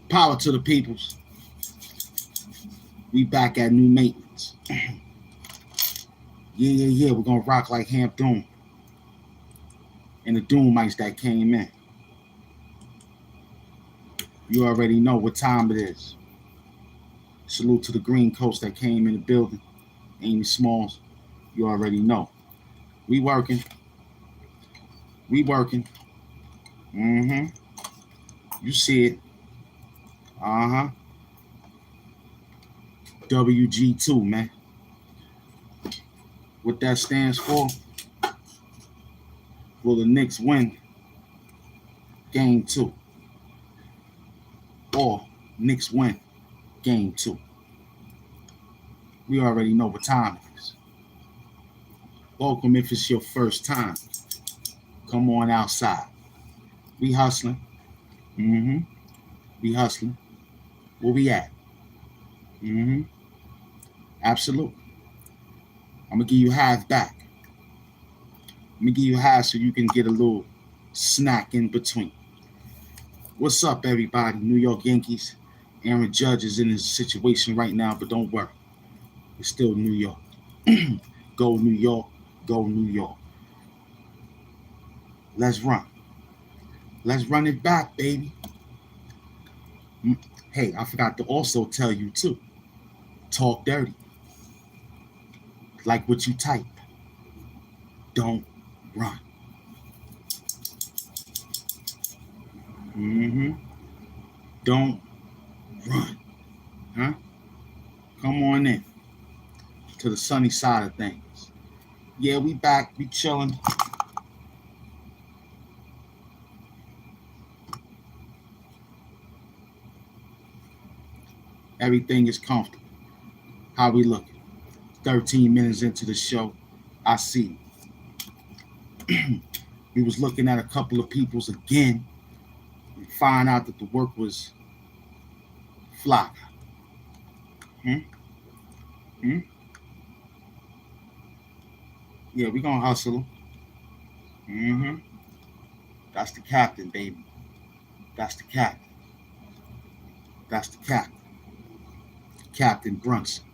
Power to the peoples. We back at new maintenance. Yeah. We're gonna rock like HAMP Doom and the Doom mics that came in. You already know what time it is. Salute to the Green Coast that came in the building. Amy Smalls. You already know. We working. We working. Mm-hmm. You see it. Uh-huh. WG2, man. What that stands for? Will the Knicks win game 2? Or Knicks win game 2? We already know what time it is. Welcome if it's your first time. Come on outside. We hustling. Mm-hmm. We hustling. Where we at? Mm-hmm. Absolutely. I'm gonna give you half back. I'm gonna give you half so you can get a little snack in between. What's up, everybody? New York Yankees. Aaron Judge is in his situation right now, but don't worry. It's still New York. Go New York. Go New York. Let's run. Let's run it back, baby. Hey, I forgot to also tell you too. Talk dirty. Like what you type. Don't run. Mm-hmm. Don't run. Huh? Come on in to the sunny side of things. Yeah, we back. We chilling. Everything is comfortable. How we looking? 13 minutes into the show. I see. We was looking at a couple of people's again and find out that the work was flock. Hmm? Hmm? Yeah, we gonna hustle. Mm-hmm. That's the captain, baby. That's the captain. That's the captain. Captain Brunson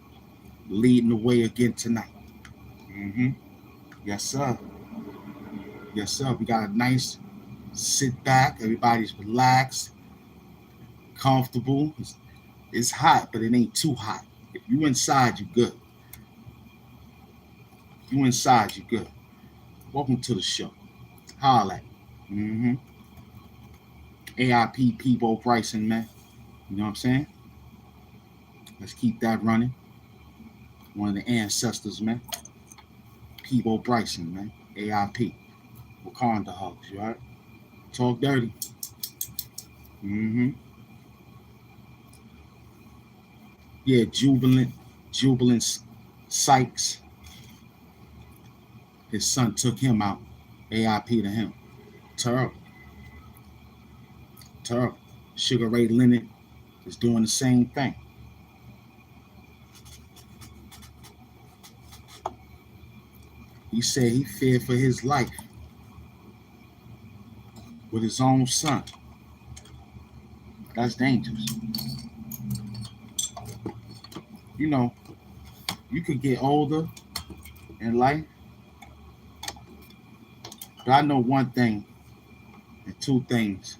leading the way again tonight. Mm-hmm. Yes, sir. Yes, sir. We got a nice sit back. Everybody's relaxed, comfortable. It's hot, but it ain't too hot. If you inside, you good. If you inside, you good. Welcome to the show. Holla. Mm-hmm. AIP Peebo Bryson, man. You know what I'm saying? Let's keep that running. One of the ancestors, man. Peebo Bryson, man. AIP. Wakanda hugs, you alright? Talk dirty. Mm-hmm. Yeah, Jubilant Sykes. His son took him out. AIP to him. Terrible. Terrible. Sugar Ray Leonard is doing the same thing. He said he feared for his life with his own son. That's dangerous. You know, you could get older in life, but I know one thing and two things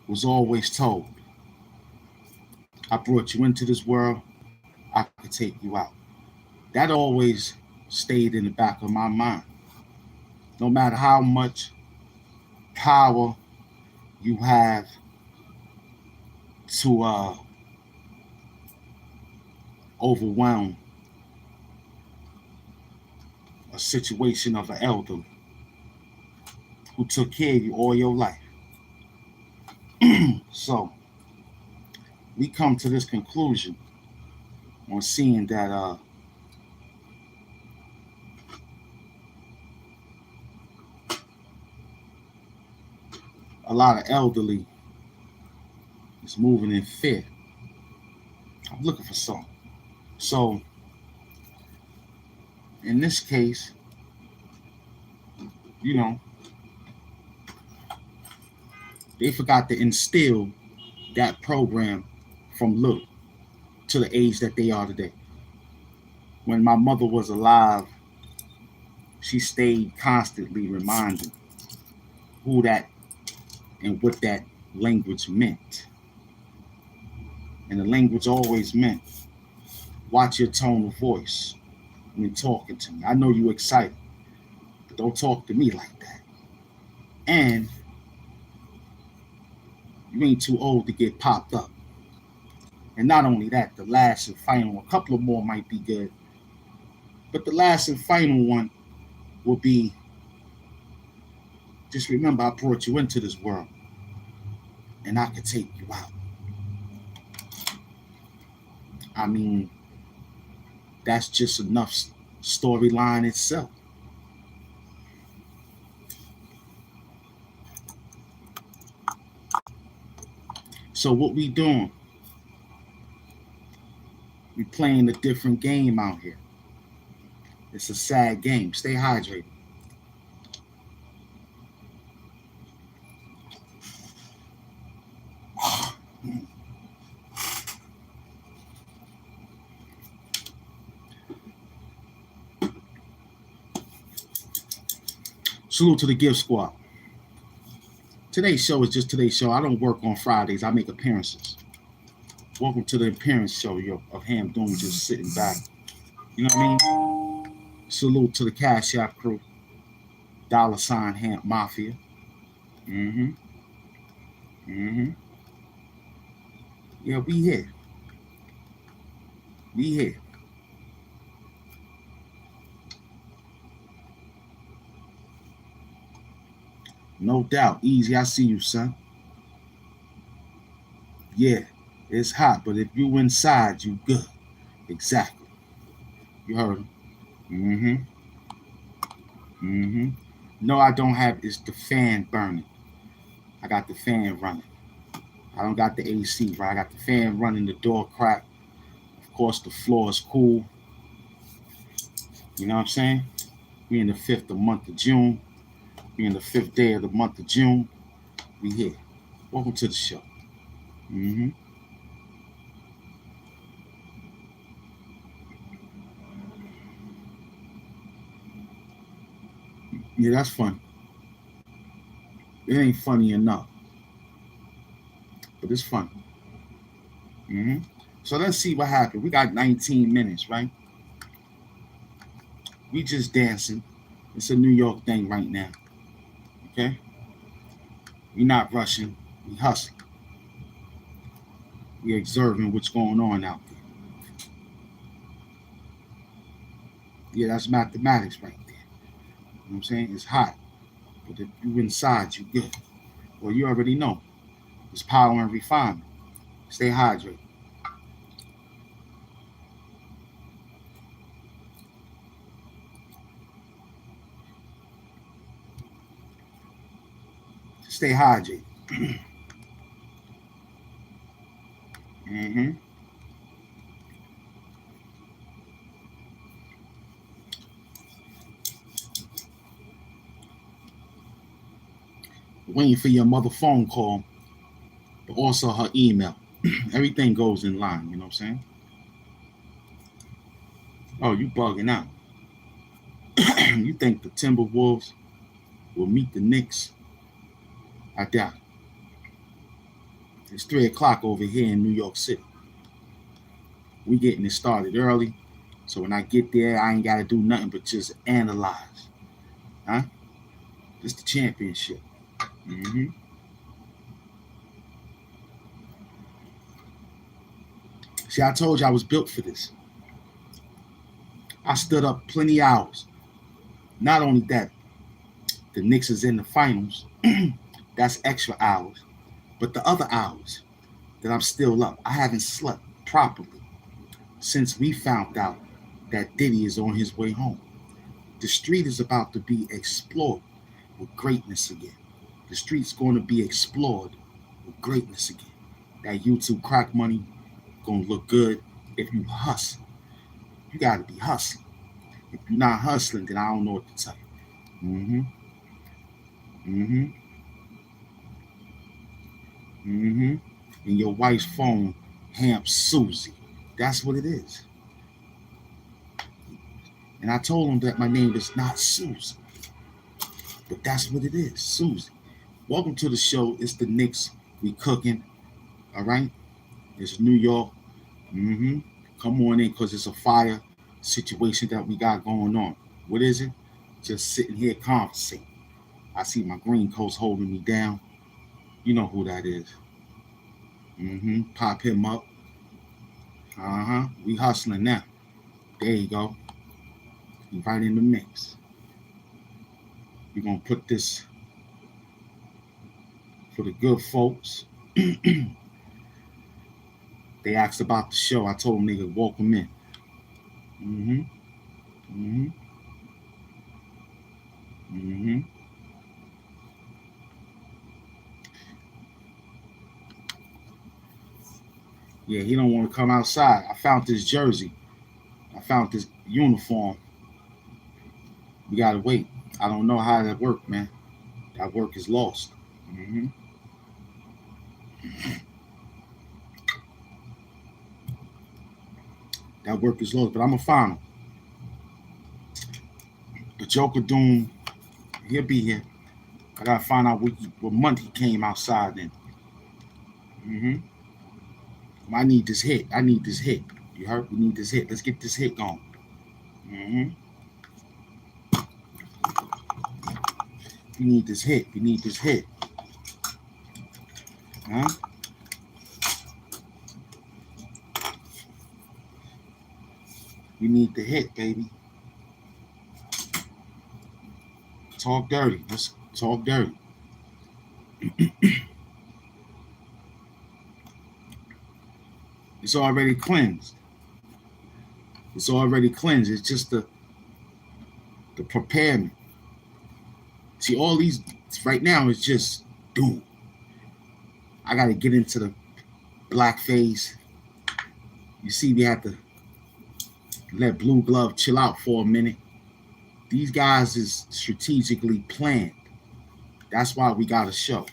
was always told. I brought you into this world, I could take you out. That always stayed in the back of my mind. No matter how much power you have to overwhelm a situation of an elder who took care of you all your life. So we come to this conclusion on seeing that a lot of elderly is moving in fear. I'm looking for something. So in this case, you know, they forgot to instill that program from little. to the age that they are today. When my mother was alive, she stayed constantly reminding who that and what that language meant. And the language always meant, watch your tone of voice when talking to me. I know you're excited, but don't talk to me like that. And you ain't too old to get popped up. And not only that, the last and final, a couple of more might be good, but the last and final one will be, just remember I brought you into this world and I could take you out. I mean, that's just enough storyline itself. So what we doing? We playing a different game out here. It's a sad game. Stay hydrated. Salute to the Gift Squad. Today's show is just today's show. I don't work on Fridays. I make appearances. Welcome to the appearance show of Ham Doom, just sitting back. You know what I mean? Salute to the Cash App crew. $ Hamp Mafia. Mm-hmm. Mm-hmm. Yeah, we here. We here. No doubt. Easy, I see you, son. Yeah, it's hot, but if you inside, you good. Exactly. You heard him. Mm-hmm. Mm-hmm. No, I don't have, it's the fan burning. I got the fan running. I don't got the AC, right? I got the fan running, the door cracked. Of course, the floor is cool. You know what I'm saying? We in the 5th of the month of June. We in the 5th day of the month of June. We here. Welcome to the show. Mm-hmm. Yeah, that's fun. It ain't funny enough, but it's fun. Mm-hmm. So let's see what happened. We got 19 minutes, right? We just dancing. It's a New York thing right now. Okay? We not rushing. We hustling. We observing what's going on out there. Yeah, that's mathematics right there. You know what I'm saying? It's hot. But if you inside, you good. Well, you already know. It's power and refinement. Stay hydrated. Stay hydrated. Mm-hmm. Waiting for your mother phone call, but also her email. Everything goes in line, you know what I'm saying? Oh, you bugging out. You think the Timberwolves will meet the Knicks? I doubt it. It's 3 o'clock over here in New York City. We getting it started early. So when I get there, I ain't got to do nothing but just analyze. Huh? It's the championship. Mm-hmm. See, I told you I was built for this. I stood up plenty hours. Not only that, the Knicks is in the finals. That's extra hours. But the other hours that I'm still up, I haven't slept properly since we found out that Diddy is on his way home. The street is about to be explored with greatness again. The street's going to be explored with greatness again. That YouTube crack money gonna look good if you hustle. You gotta be hustling. If you're not hustling, then I don't know what to tell you. Mm-hmm. Mm-hmm. Mm-hmm. And your wife's phone, Hamp Susie. That's what it is. And I told him that my name is not Susie, but that's what it is, Susie. Welcome to the show. It's the Knicks. We cooking. All right. It's New York. Come on in, because it's a fire situation that we got going on. What is it? Just sitting here conversing. I see my green coat's holding me down. You know who that is. Pop him up. We hustling now. There you go. He right in the mix. We're going to put this for the good folks. They asked about the show. I told them they could welcome in. Yeah, he don't want to come outside. I found this jersey. I found this uniform. We got to wait. I don't know how that worked, man. That work is lost. That work is lost, but I'm going to find him. The Joker Doom, he'll be here. I got to find out what month he came outside in. I need this hit. You heard? We need this hit. Let's get this hit going. We need this hit. Huh? We need the hit, baby. Talk dirty. Let's talk dirty. It's already cleansed. It's just the preparation. See, all these right now is just doom. I got to get into the blackface. You see, we have to let Blue Glove chill out for a minute. These guys is strategically planned. That's why we got a show.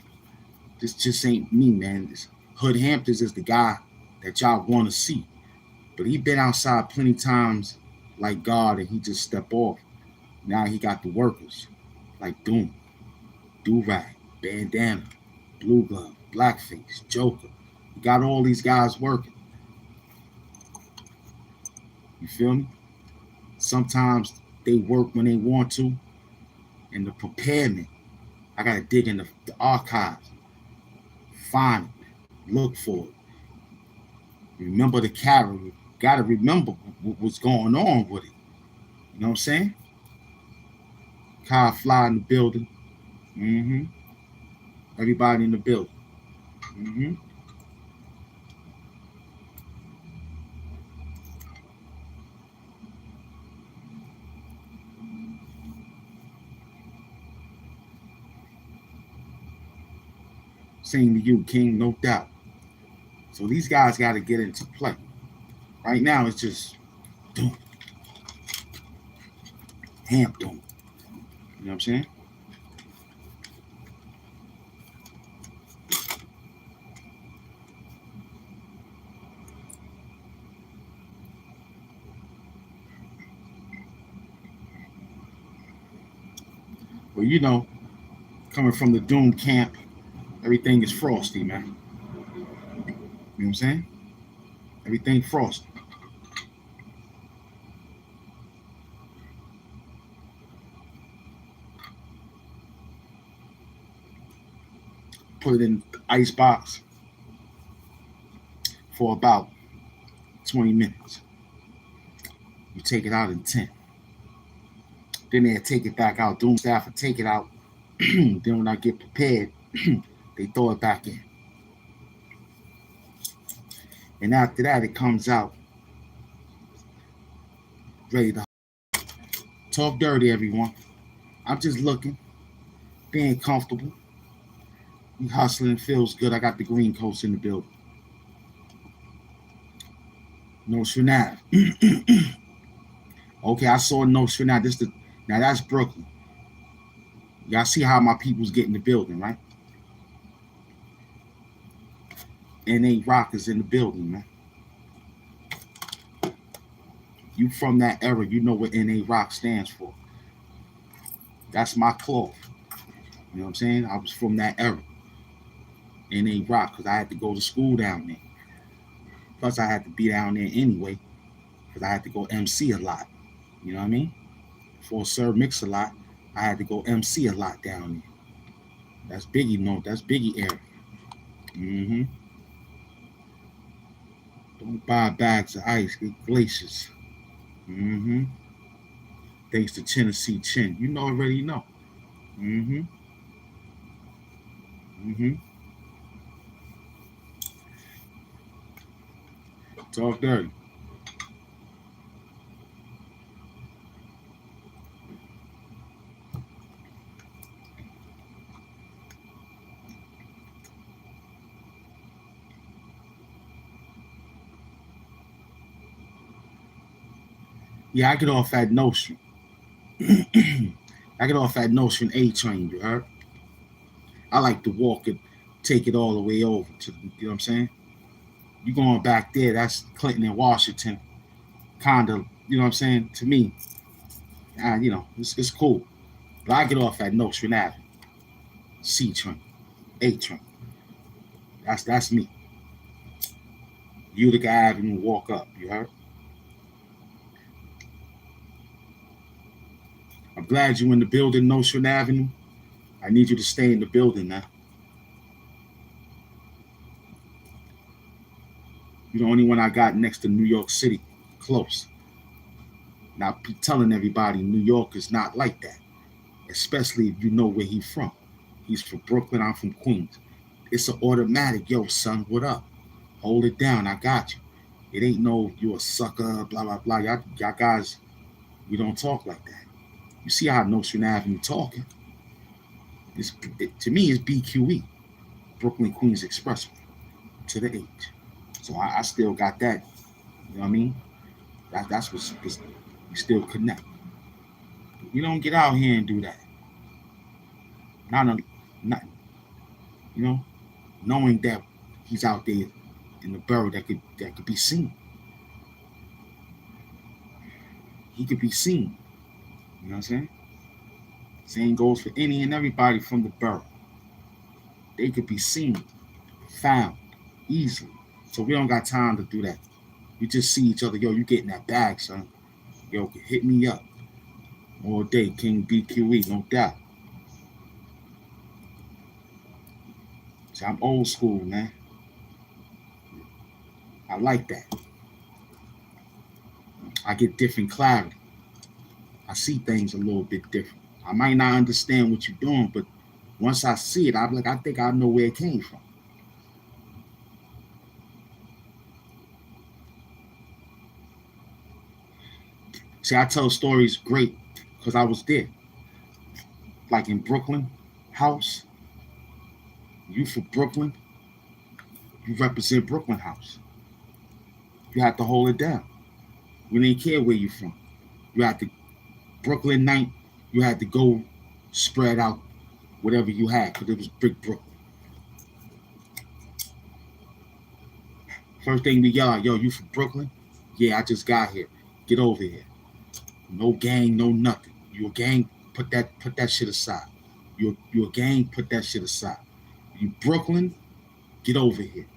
This just ain't me, man. This Hood Hamptons is the guy that y'all want to see. But he been outside plenty times like God, and he just stepped off. Now he got the workers like Doom, Do-Rag, Bandana, Blue Glove, Blackface, Joker. He got all these guys working. You feel me? Sometimes they work when they want to. And the preparation, I got to dig in the archives, find it, look for it. Remember the character. Got to remember what's going on with it. You know what I'm saying? Car fly in the building. Everybody in the building. Same to you, King, no doubt. So these guys got to get into play. Right now, it's just doom. HAMP doom. You know what I'm saying? Well, you know, coming from the Doom camp, everything is frosty, man. You know what I'm saying? Everything frosty. Put it in the ice box for about 20 minutes. You take it out in 10. Then they'll take it back out. Doom staff will take it out. Then when I get prepared, they throw it back in. And after that, it comes out ready to talk dirty, everyone. I'm just looking, being comfortable. We hustling, feels good. I got the green coats in the building. No Shrenav. Okay, I saw no Shrenav. Now that's Brooklyn. Y'all see how my people's get in the building, right? And they rockers in the building, man. you from that era, you know what NA Rock stands for. That's my cloth. You know what I'm saying? I was from that era. NA Rock, because I had to go to school down there. Plus, I had to be down there anyway, because I had to go MC a lot. You know what I mean? Before Sir Mix a lot, I had to go MC a lot down there. That's Biggie, no, that's Biggie era. Mm-hmm. Don't buy bags of ice, get glaciers. Mm-hmm. Thanks to Tennessee Chin. You know already know. Mm-hmm. Mm-hmm. Talk dirty. Yeah, I get off that notion. I get off that notion A train, you heard? I like to walk it, take it all the way over to, you know what I'm saying? You going back there, that's Clinton and Washington, kind of, you know what I'm saying? To me, it's cool. But I get off at Nostrand Avenue, C train, A train. That's me. Utica Avenue, walk up, you heard? I'm glad you in the building, Nostrand Avenue. I need you to stay in the building now. You're the only one I got next to New York City, close. Now, telling everybody New York is not like that, especially if you know where he's from. He's from Brooklyn, I'm from Queens. It's an automatic, yo, son, what up? Hold it down, I got you. It ain't no, you a sucker, blah, blah, blah. Y'all guys, we don't talk like that. You see how Nostrand Avenue talking. To me, it's BQE, Brooklyn Queens Expressway, to the H. So I still got that, you know what I mean? That's what's we still connect. We don't get out here and do that. Not you know, knowing that he's out there in the borough that could be seen. He could be seen. You know what I'm saying? Same goes for any and everybody from the borough. They could be seen, found easily. So we don't got time to do that. We just see each other. Yo, you getting that bag, son. Yo, hit me up all day. King BQE, no doubt. See, I'm old school, man. I like that. I get different clarity. I see things a little bit different. I might not understand what you're doing, but once I see it, I'm like, I think I know where it came from. See, I tell stories great because I was there. Like in Brooklyn, house, you from Brooklyn, you represent Brooklyn house. You have to hold it down. We didn't care where you from. You had to Brooklyn night. You had to go spread out whatever you had because it was big Brooklyn. First thing we yell, yo, you from Brooklyn? Yeah, I just got here. Get over here. No gang, no nothing. You a gang? Put that shit aside. You a gang? Put that shit aside. You Brooklyn? Get over here.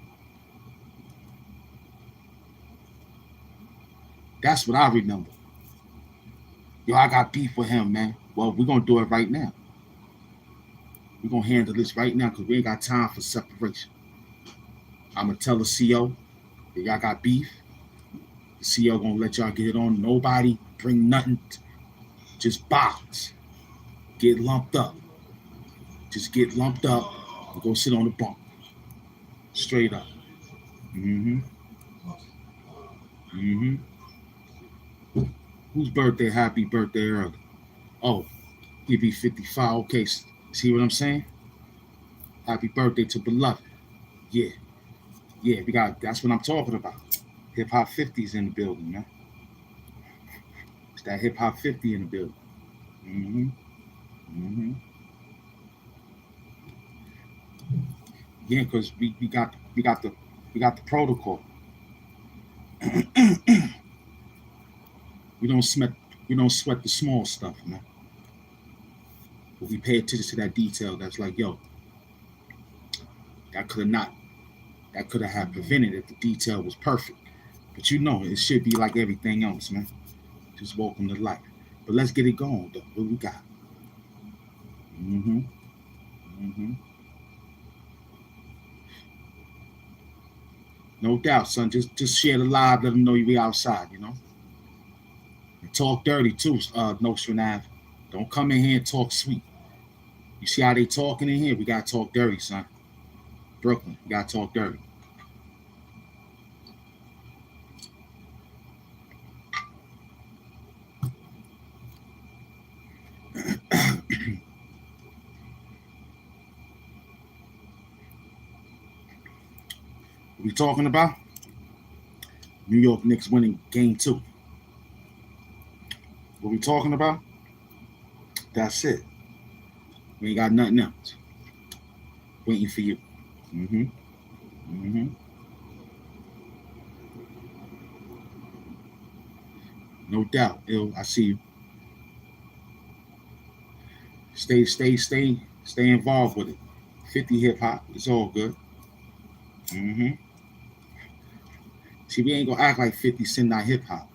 That's what I remember. Yo, I got beef with him, man. Well, we're gonna do it right now. We're gonna handle this right now because we ain't got time for separation. I'm gonna tell the CO that y'all got beef. The CO gonna let y'all get it on. Nobody bring nothing. Just box. Get lumped up. Just get lumped up and go sit on the bunk. Straight up. Mm-hmm. Mm-hmm. Whose birthday? Happy birthday early. Oh, he be 55. Okay, see what I'm saying? Happy birthday to beloved. Yeah, yeah, we got. That's what I'm talking about. Hip hop 50s in the building, man. It's that hip hop 50 in the building. Mm-hmm. Mm-hmm. Yeah, because we got the protocol. We don't sweat the small stuff, man. But we pay attention to that detail that's like, yo, that could have had prevented if the detail was perfect. But it should be like everything else, man. Just welcome to life. But let's get it going, though. What we got? Mm-hmm. Mm-hmm. No doubt, son. Just share the live. Let them know you be outside, And talk dirty, too, Nostrand Ave. Don't come in here and talk sweet. You see how they talking in here? We got to talk dirty, son. Brooklyn, we got to talk dirty. What we talking about? New York Knicks winning game 2. What we talking about? That's it. We ain't got nothing else. Waiting for you. Mm-hmm. Mm-hmm. No doubt. I see you. Stay involved with it. 50 hip hop. It's all good. Mm-hmm. See, we ain't gonna act like 50 Cent not hip hop.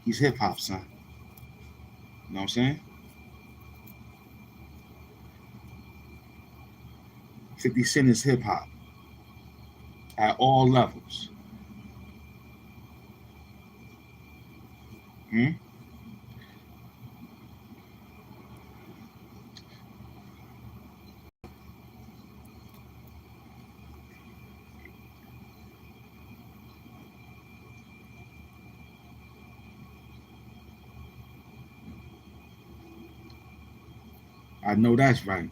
He's hip hop, son. You know what I'm saying? 50 Cent is hip hop at all levels. Hmm? I know that's right.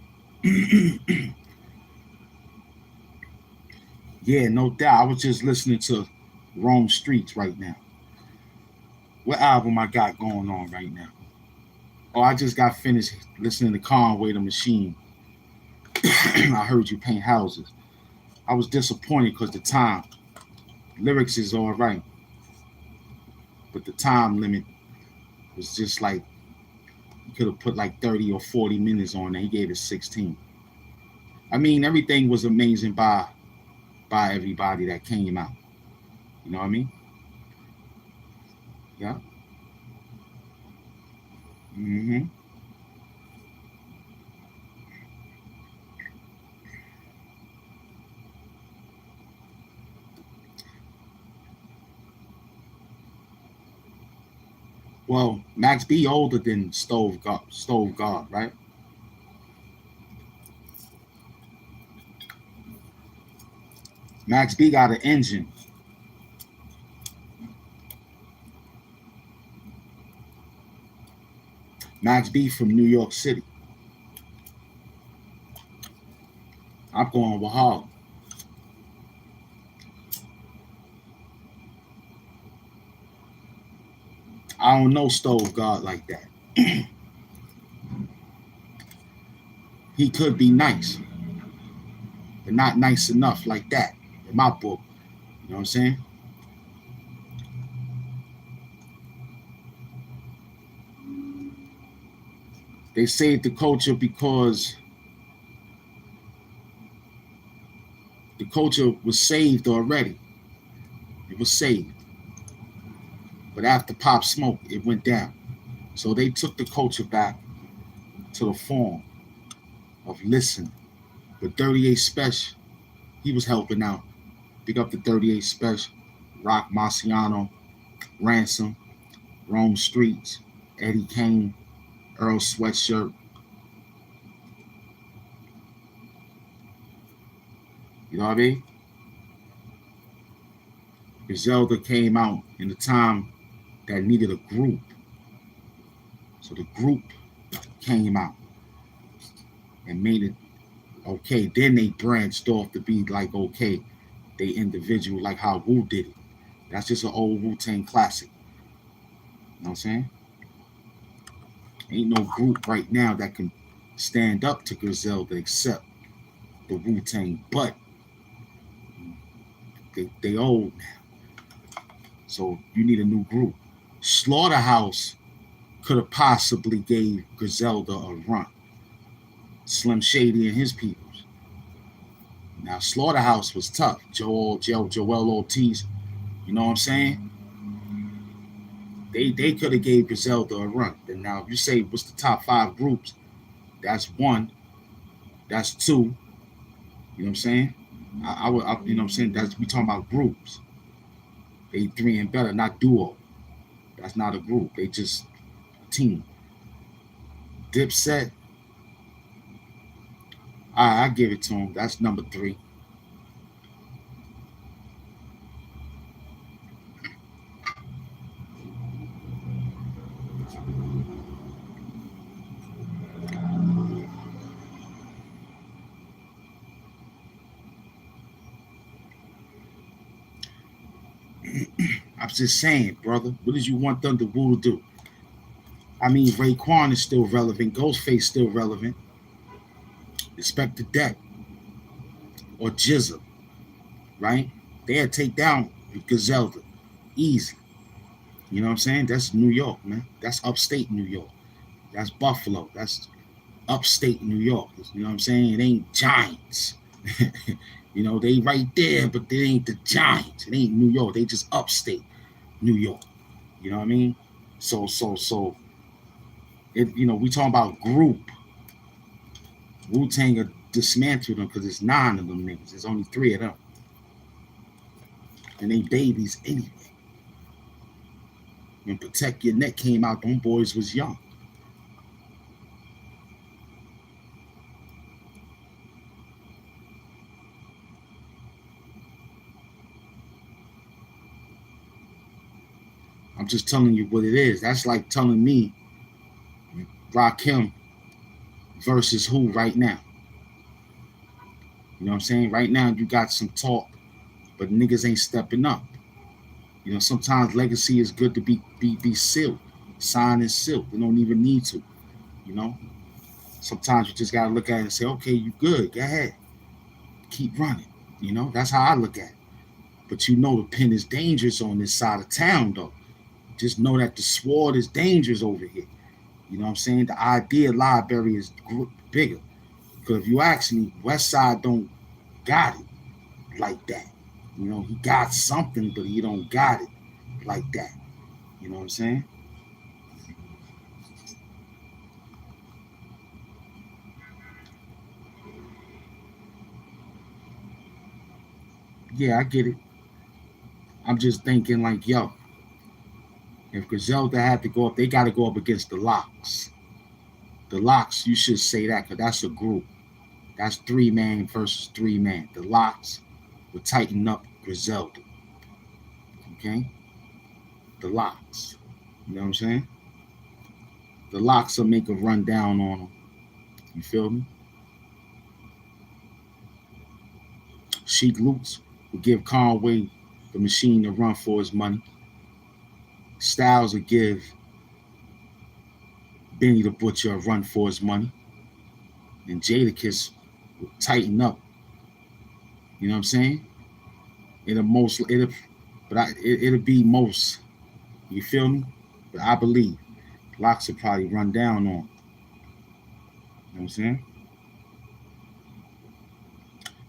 Yeah, no doubt. I was just listening to Rome Streets right now. What album I got going on right now? Oh, I just got finished listening to Conway the Machine. I heard you paint houses. I was disappointed because the time lyrics is all right, but the time limit was just like he could have put like 30 or 40 minutes on there. He gave it 16. I mean, everything was amazing by everybody that came out. You know what I mean? Yeah. Mm-hmm. Well, Max B older than Stove God, right? Max B got an engine. Max B from New York City. I'm going with Harlem. I don't know Stove God like that. He could be nice, but not nice enough like that in my book. You know what I'm saying? They saved the culture because the culture was saved already. It was saved. But after Pop Smoke, it went down. So they took the culture back to the form of listening. But 38 Special, he was helping out. Big up the 38 Special, Rock Marciano, Ransom, Rome Streets, Eddie Kane, Earl Sweatshirt. You know what I mean? Griselda came out in a time that needed a group. So the group came out and made it okay. Then they branched off to be like, okay, they individual, like how Wu did it. That's just an old Wu-Tang classic. You know what I'm saying? Ain't no group right now that can stand up to Griselda except the Wu-Tang. But they old now. So you need a new group. Slaughterhouse could have possibly gave Griselda a run. Slim Shady and his peoples. Now Slaughterhouse was tough. Joel Ortiz, you know what I'm saying? They could have gave Griselda a run. And now if you say what's the top 5 groups, that's 1, that's 2. You know what I'm saying? I would, you know what I'm saying? That's we talking about groups. They 3 and better, not duo. That's not a group. They just a team. Dipset. I give it to him. That's number 3. I'm just saying, brother. What did you want Thunder Wu to do? I mean, Raekwon is still relevant. Ghostface still relevant. Inspector Deck or Jizza, right? They had to take down Griselda easy. You know what I'm saying? That's New York, man. That's upstate New York. That's Buffalo. That's upstate New York. You know what I'm saying? It ain't Giants. You know, they right there, but they ain't the Giants. It ain't New York. They just upstate New York. You know what I mean? So it, you know, we talking about group. Wu-Tang dismantled them because it's 9 of them niggas. There's only 3 of them. And they babies anyway. When Protect Your Neck came out, them boys was young. I'm just telling you what it is. That's like telling me Rakim versus who right now. You know what I'm saying? Right now you got some talk, but niggas ain't stepping up. You know, sometimes legacy is good to be sealed, signed and sealed. You don't even need to. You know, sometimes you just gotta look at it and say, okay, you good, go ahead, keep running. You know, that's how I look at it. But you know, the pen is dangerous on this side of town, though. Just know that the sword is dangerous over here. You know what I'm saying? The idea library is bigger. Because if you ask me, West Side don't got it like that. You know, he got something, but he don't got it like that. You know what I'm saying? Yeah, I get it. I'm just thinking like, yo, if Griselda had to go up, they got to go up against the Locks. The Locks, you should say that because that's a group. That's 3-man versus 3-man. The Locks would tighten up Griselda. Okay? The Locks. You know what I'm saying? The Locks will make a run down on them. You feel me? Sheik Lutz will give Conway the machine to run for his money. Styles will give Benny the Butcher a run for his money. And Jadakiss will tighten up. You know what I'm saying? It'll be most. You feel me? But I believe Locks will probably run down on. You know what I'm saying?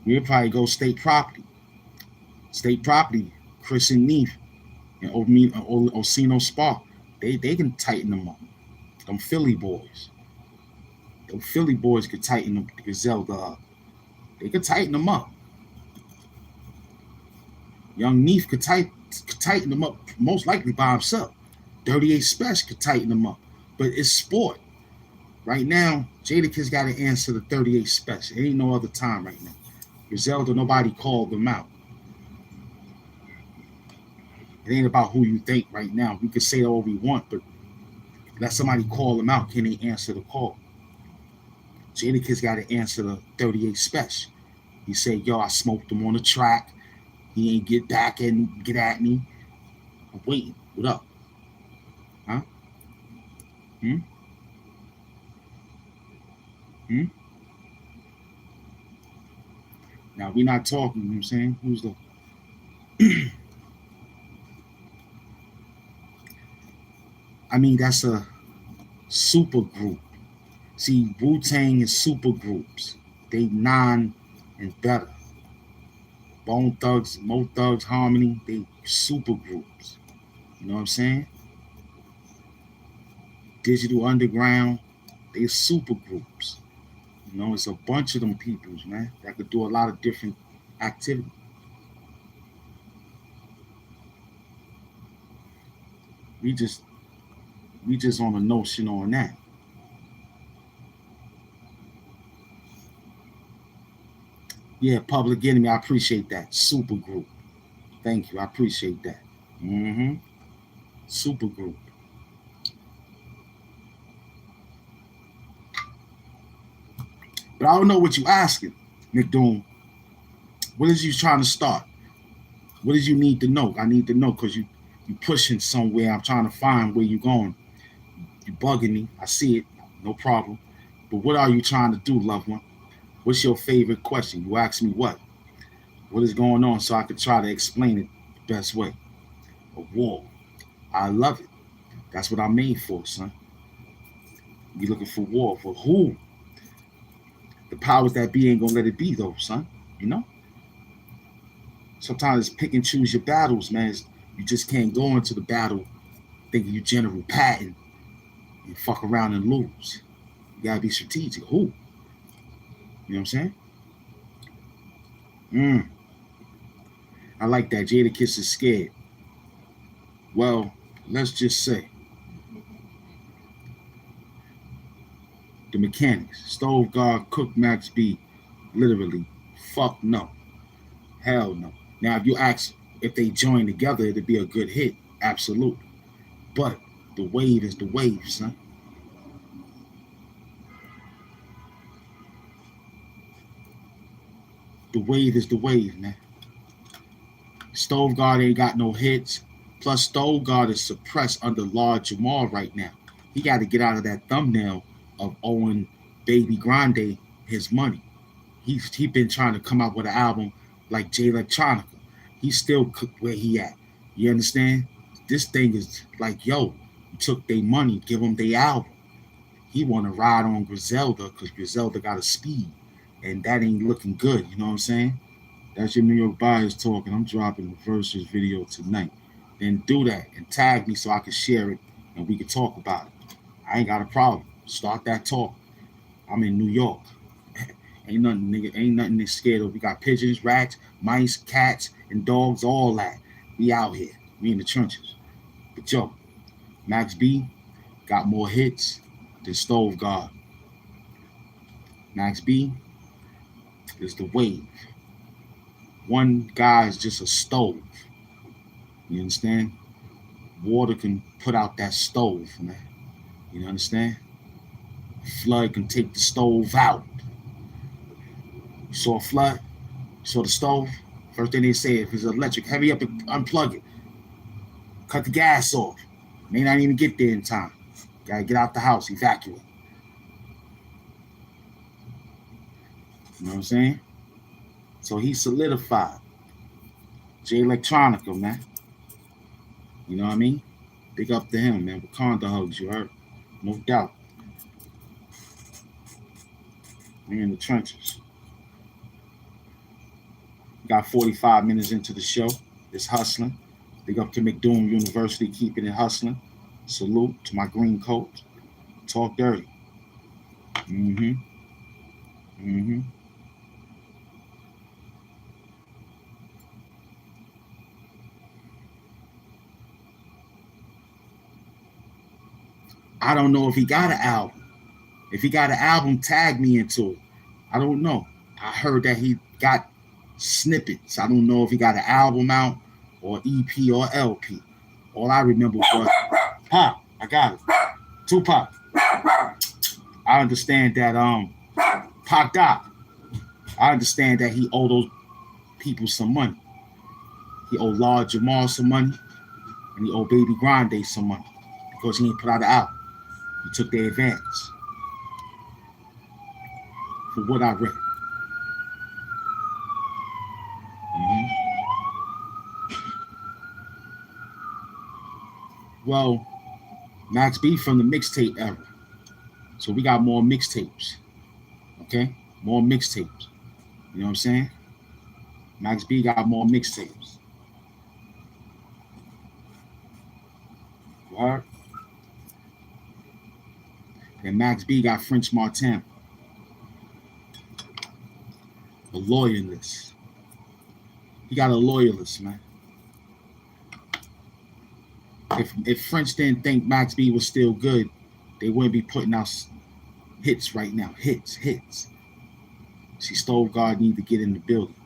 We'll probably go state property. State property, Chris and Neef and Osino Spark. They can tighten them up. Them Philly boys. Them Philly boys could tighten them Griselda up. They could tighten them up. Young Neef could tighten them up most likely by himself. 38 Special could tighten them up. But it's sport. Right now, Jadakiss got to answer the 38 Special. It ain't no other time right now. Griselda, nobody called them out. It ain't about who you think right now. We can say all we want, but let somebody call them out. Can they answer the call? Jadakiss got to answer the 38 Special. He said, yo, I smoked him on the track. He ain't get back and get at me. I'm waiting. What up? Huh? Hmm? Hmm? Now, we're not talking, you know what I'm saying? Who's the... I mean, that's a super group. See, Wu-Tang is super groups. They non and better. Bone Thugs, Mo Thugs, Harmony, they super groups. You know what I'm saying? Digital Underground, they super groups. You know, it's a bunch of them peoples, man, that could do a lot of different activity. We just we just on a notion on that. Yeah, Public Enemy, I appreciate that. Super group. Thank you. I appreciate that. Mm-hmm. Super group. But I don't know what you asking, McDoom. What is you trying to start? What did you need to know? I need to know because you pushing somewhere. I'm trying to find where you going. You bugging me. I see it. No problem. But what are you trying to do, loved one? What's your favorite question? You ask me what? What is going on so I could try to explain it the best way? A war. I love it. That's what I'm made for, son. You looking for war. For who? The powers that be ain't gonna let it be though, son. You know? Sometimes it's pick and choose your battles, man. You just can't go into the battle thinking you General Patton and fuck around and lose. You gotta be strategic. Who? You know what I'm saying? Mm, I like that. Jada Kiss is scared. Well, let's just say the mechanics. Stove Guard, Cook Max B, literally, fuck no. Hell no. Now, if you ask if they join together, it'd be a good hit. Absolutely. But the wave is the wave, son. The wave is the wave, man. Stove Guard ain't got no hits. Plus, Stove Guard is suppressed under Lord Jamal right now. He got to get out of that thumbnail of owing Baby Grande his money. He been trying to come out with an album like Jay Electronica. He's still where he at. You understand? This thing is like, yo, you took their money, give them their album. He want to ride on Griselda because Griselda got a speed, and that ain't looking good. You know what I'm saying? That's your New York buyers talking. I'm dropping the versus video tonight. Then do that and tag me so I can share it and we can talk about it. I ain't got a problem. Start that talk. I'm in New York. Ain't nothing, nigga. Ain't nothing to scared of. We got pigeons, rats, mice, cats, and dogs, all that. We out here. We in the trenches. But yo, Max B got more hits than Stove God. Max B is the wave. One guy is just a stove. You understand? Water can put out that stove, man. You understand? Flood can take the stove out. You saw a flood? You saw the stove? First thing they say, if it's electric, hurry up and unplug it. Cut the gas off. May not even get there in time. Gotta get out the house, evacuate. You know what I'm saying? So he solidified. Jay Electronica, man. You know what I mean? Big up to him, man. Wakanda hugs, you heard? No doubt. We in the trenches. Got 45 minutes into the show. It's hustling. Big up to McDoom University, keeping it hustling. Salute to my green coat. Talk dirty. Mm-hmm. Mm-hmm. I don't know if he got an album. If he got an album, tag me into it. I don't know. I heard that he got snippets. I don't know if he got an album out or EP or LP. All I remember was Pop. I got it. Tupac. I understand that Pac Doc. I understand that he owed those people some money. He owed Lord Jamal some money, and he owed Baby Grande some money because he ain't put out an album. He took their advantage. For what I read. Mm-hmm. Well, Max B from the mixtape era. So we got more mixtapes. Okay? More mixtapes. You know what I'm saying? Max B got more mixtapes. You heard? And Max B got French Martin. A loyalist. He got a loyalist, man. If French didn't think Max B was still good, they wouldn't be putting out hits right now. Hits. See, Stove God need to get in the building.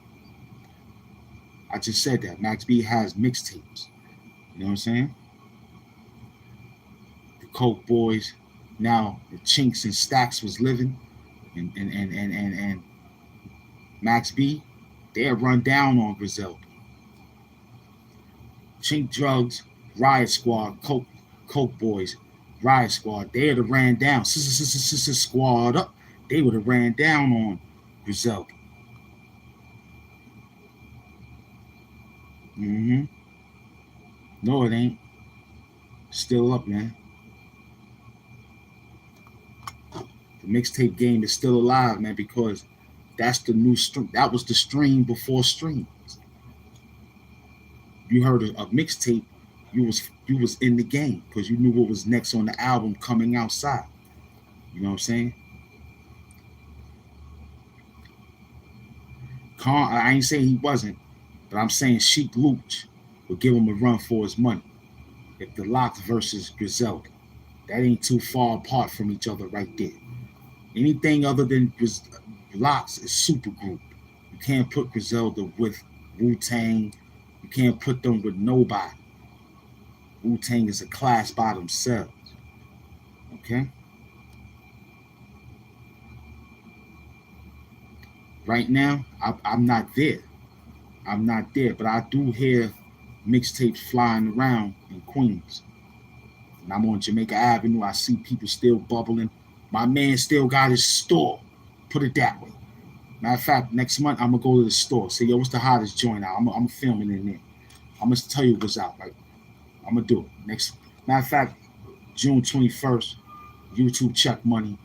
I just said that. Max B has mixtapes. You know what I'm saying? The Coke Boys. Now the Chinks and Stacks was living. And Max B, they'll run down on Griselda. Chink Drugs, Riot Squad, Coke Boys, Riot Squad, they would have ran down. Squad up, they would have ran down on Griselda. No, it ain't. Still up, man. The mixtape game is still alive, man, because that's the new stream. That was the stream before streams. You heard a mixtape, you was in the game because you knew what was next on the album coming outside. You know what I'm saying? I ain't saying he wasn't, but I'm saying Sheik Luch would give him a run for his money. If the Locks versus Griselda, that ain't too far apart from each other right there. Anything other than Locks is supergroup. You can't put Griselda with Wu-Tang. You can't put them with nobody. Wu-Tang is a class by themselves. Okay? Right now, I'm not there. I'm not there, but I do hear mixtapes flying around in Queens. And I'm on Jamaica Avenue. I see people still bubbling. My man still got his store. Put it that way. Matter of fact, next month I'm gonna go to the store. Say, yo, what's the hottest joint out? I'm filming in there. I'm gonna tell you what's out. Right? I'm gonna do it next. Matter of fact, June 21st, YouTube check money.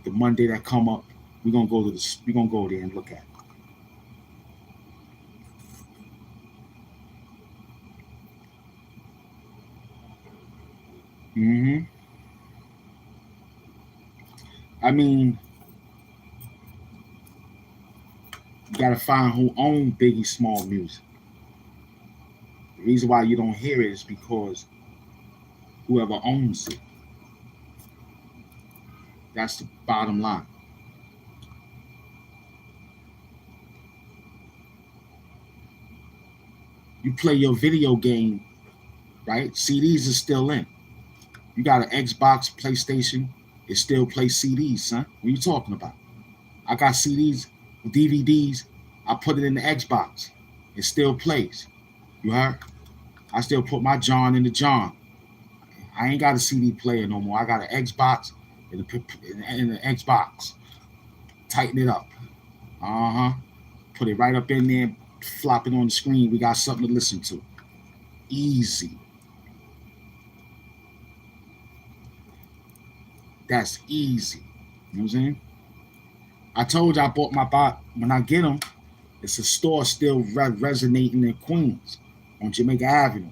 The Monday that come up, we're gonna go there and look at it. I mean, you gotta find who owns Biggie Small music. The reason why you don't hear it is because whoever owns it. That's the bottom line. You play your video game, right? CDs is still in. You got an Xbox, PlayStation, it still plays CDs, son. What are you talking about? I got CDs, DVDs, I put it in the Xbox. It still plays. You heard? I still put my John in the John. I ain't got a CD player no more. I got an Xbox and an Xbox. Tighten it up. Put it right up in there, flop it on the screen. We got something to listen to. Easy. That's easy. You know what I'm saying? I told you I bought my bot. When I get them, it's a store still resonating in Queens on Jamaica Avenue.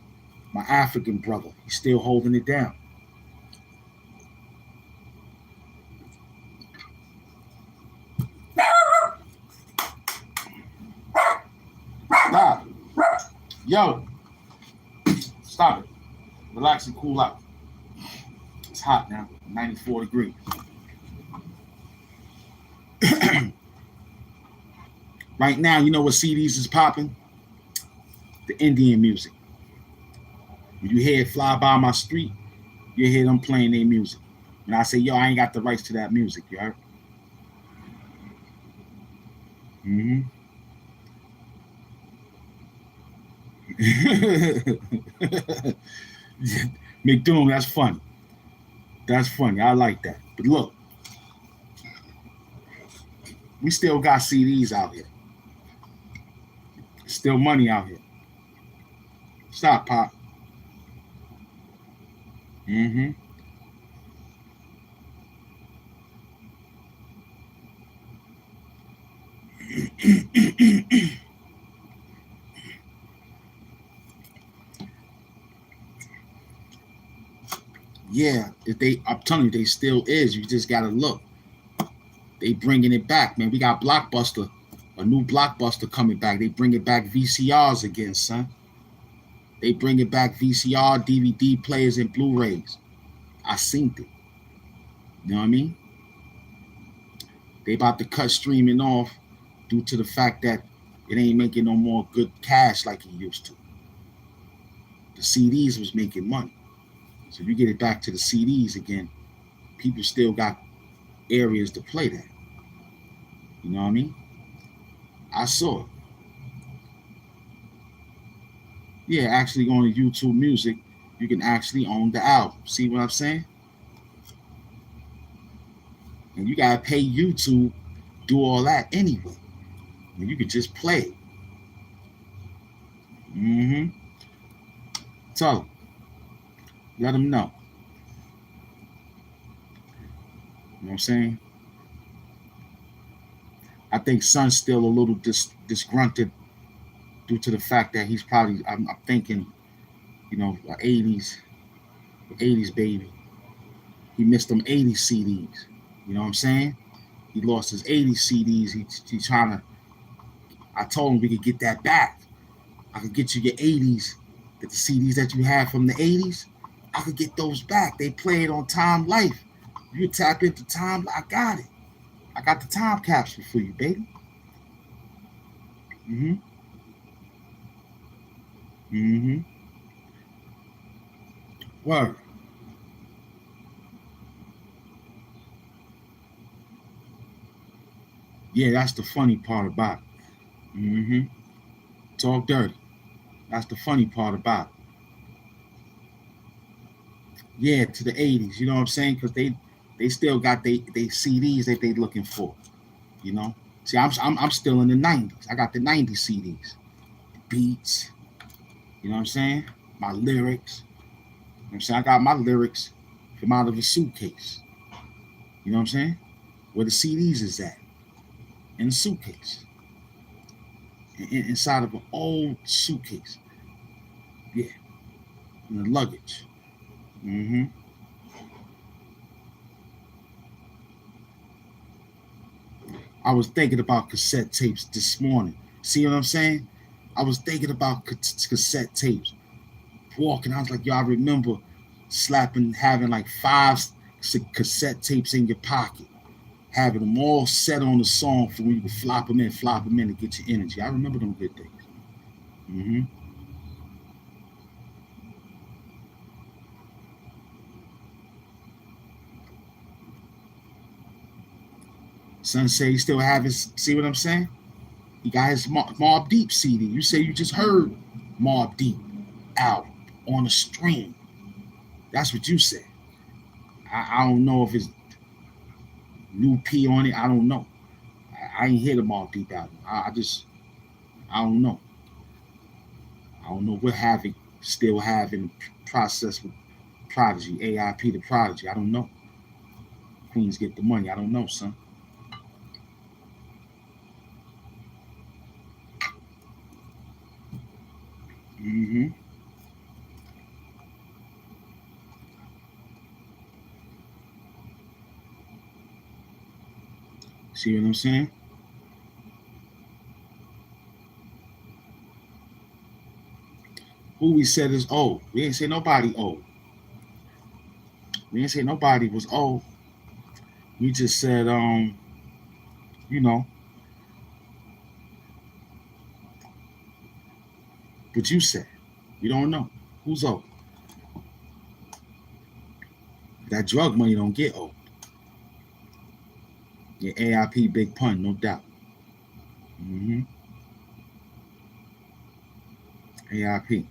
My African brother, he's still holding it down. Stop. Yo. Stop it. Relax and cool out. It's hot now. 94 degrees. Right now, you know what CDs is popping? The Indian music. When you hear it fly by my street, you hear them playing their music. And I say, yo, I ain't got the rights to that music, you heard? McDoom, that's funny. That's funny. I like that. But look, we still got CDs out here. Still money out here. Stop, Pop. Mm-hmm. Yeah, if they, I'm telling you, they still is. You just gotta look. They bringing it back, man. We got Blockbuster, a new Blockbuster coming back. They bring it back VCRs again, son. They bring it back VCR, DVD players, and Blu-rays. I seen it. You know what I mean? They about to cut streaming off due to the fact that it ain't making no more good cash like it used to. The CDs was making money. So if you get it back to the CDs again, people still got areas to play that. You know what I mean? I saw it. Yeah, actually going to YouTube Music, you can actually own the album. See what I'm saying? And you gotta pay YouTube, do all that anyway. And you can just play it. Mm-hmm. Tell them. Let them know. You know what I'm saying? I think Son's still a little disgruntled due to the fact that he's probably, I'm thinking, you know, 80s baby. He missed them 80s CDs. You know what I'm saying? He lost his 80s CDs. He's trying to, I told him we could get that back. I could get you your 80s, that the CDs that you had from the 80s, I could get those back. They play it on Time Life. You tap into Time, I got it. I got the time capsule for you, baby. Mm-hmm. Mm-hmm. Word. Yeah, that's the funny part about it. Mm-hmm. Talk dirty. That's the funny part about it. Yeah, to the 80s, you know what I'm saying? Because they still got they CDs that they looking for, you know? See, I'm still in the 90s. I got the 90s CDs. Beats, you know what I'm saying? My lyrics. You know what I'm saying? I got my lyrics from out of a suitcase. You know what I'm saying? Where the CDs is at. In the suitcase. Inside of an old suitcase. Yeah. In the luggage. Mm-hmm. I was thinking about cassette tapes this morning. See what I'm saying? I was thinking about cassette tapes. Walking, I was like, yo, I remember having like five cassette tapes in your pocket, having them all set on the song for when you could flop them in to get your energy. I remember them good days. Mm-hmm. Son say he still have his, see what I'm saying? He got his Mobb Deep CD. You say you just heard Mobb Deep album on a stream. That's what you said. I don't know if it's new P on it. I don't know. I ain't hear the Mobb Deep album. I don't know. I don't know what Havoc still have in the process with Prodigy, AIP the Prodigy. I don't know. Queens get the money. I don't know, son. Mm-hmm. See what I'm saying? Who we said is old. We ain't say nobody old. We ain't say nobody was old. We just said, you know, what you said. We don't know. Who's old? That drug money don't get old. Yeah, AIP big pun, no doubt. Mm-hmm. AIP.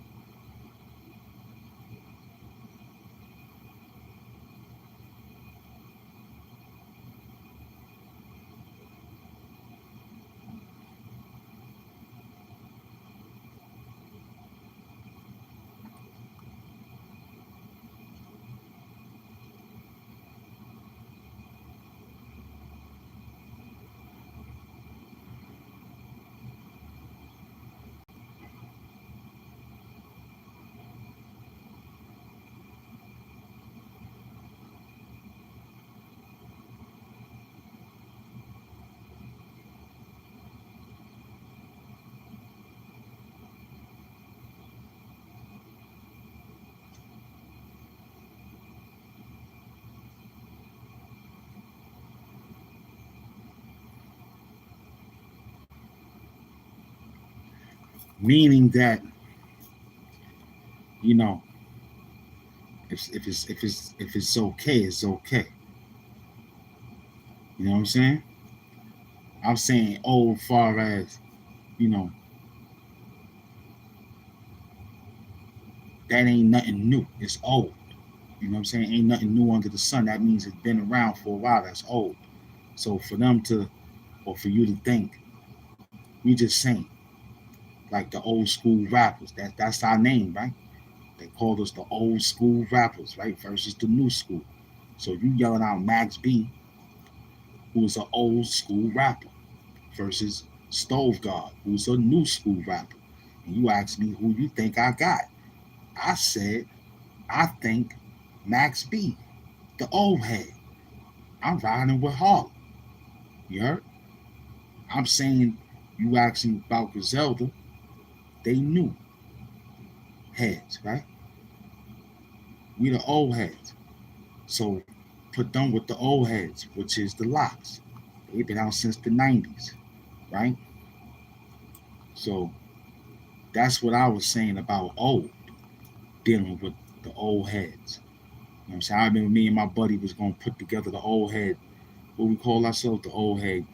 meaning that, you know, if it's okay, it's okay. You know what I'm saying? I'm saying old far as, you know, that ain't nothing new. It's old. You know what I'm saying? Ain't nothing new under the sun. That means it's been around for a while. That's old. So for them to, or for you to think, we just saying, like the old school rappers. That's our name, right? They called us the old school rappers, right? Versus the new school. So you yelling out Max B, who's an old school rapper, versus Stove God, who's a new school rapper. And you ask me who you think I got. I said, I think Max B, the old head. I'm riding with Harlem. You heard? I'm saying you asking about Griselda, they new heads, right? We the old heads. So put them with the old heads, which is the Locks. They've been out since the 90s, right? So that's what I was saying about old, dealing with the old heads. You know what I'm saying? I remember me and my buddy was gonna put together the old head. What we call ourselves? The old head.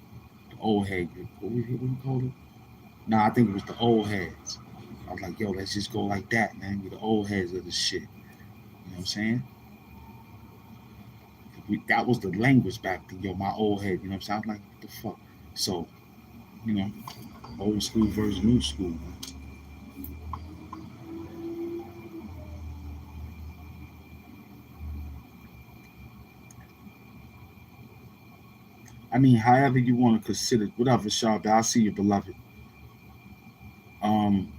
The old head group. What we call it? Nah, I think it was the old heads. I was like, yo, let's just go like that, man. We the old heads of the shit. You know what I'm saying? That was the language back then, yo, my old head. You know what I'm saying? I'm like, what the fuck? So, you know, old school versus new school. Man. I mean, however you want to consider, whatever, Sharp. I see you, beloved. Um,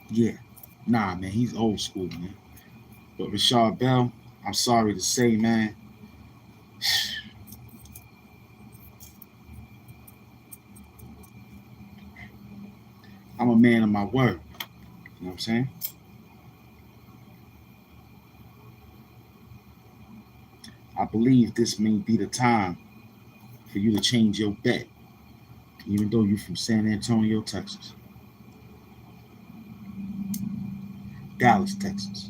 yeah, nah, man, he's old school, man. But Rashard Bell, I'm sorry to say, man, I'm a man of my word. You know what I'm saying? I believe this may be the time for you to change your bet, even though you're from San Antonio, Texas, Dallas, Texas.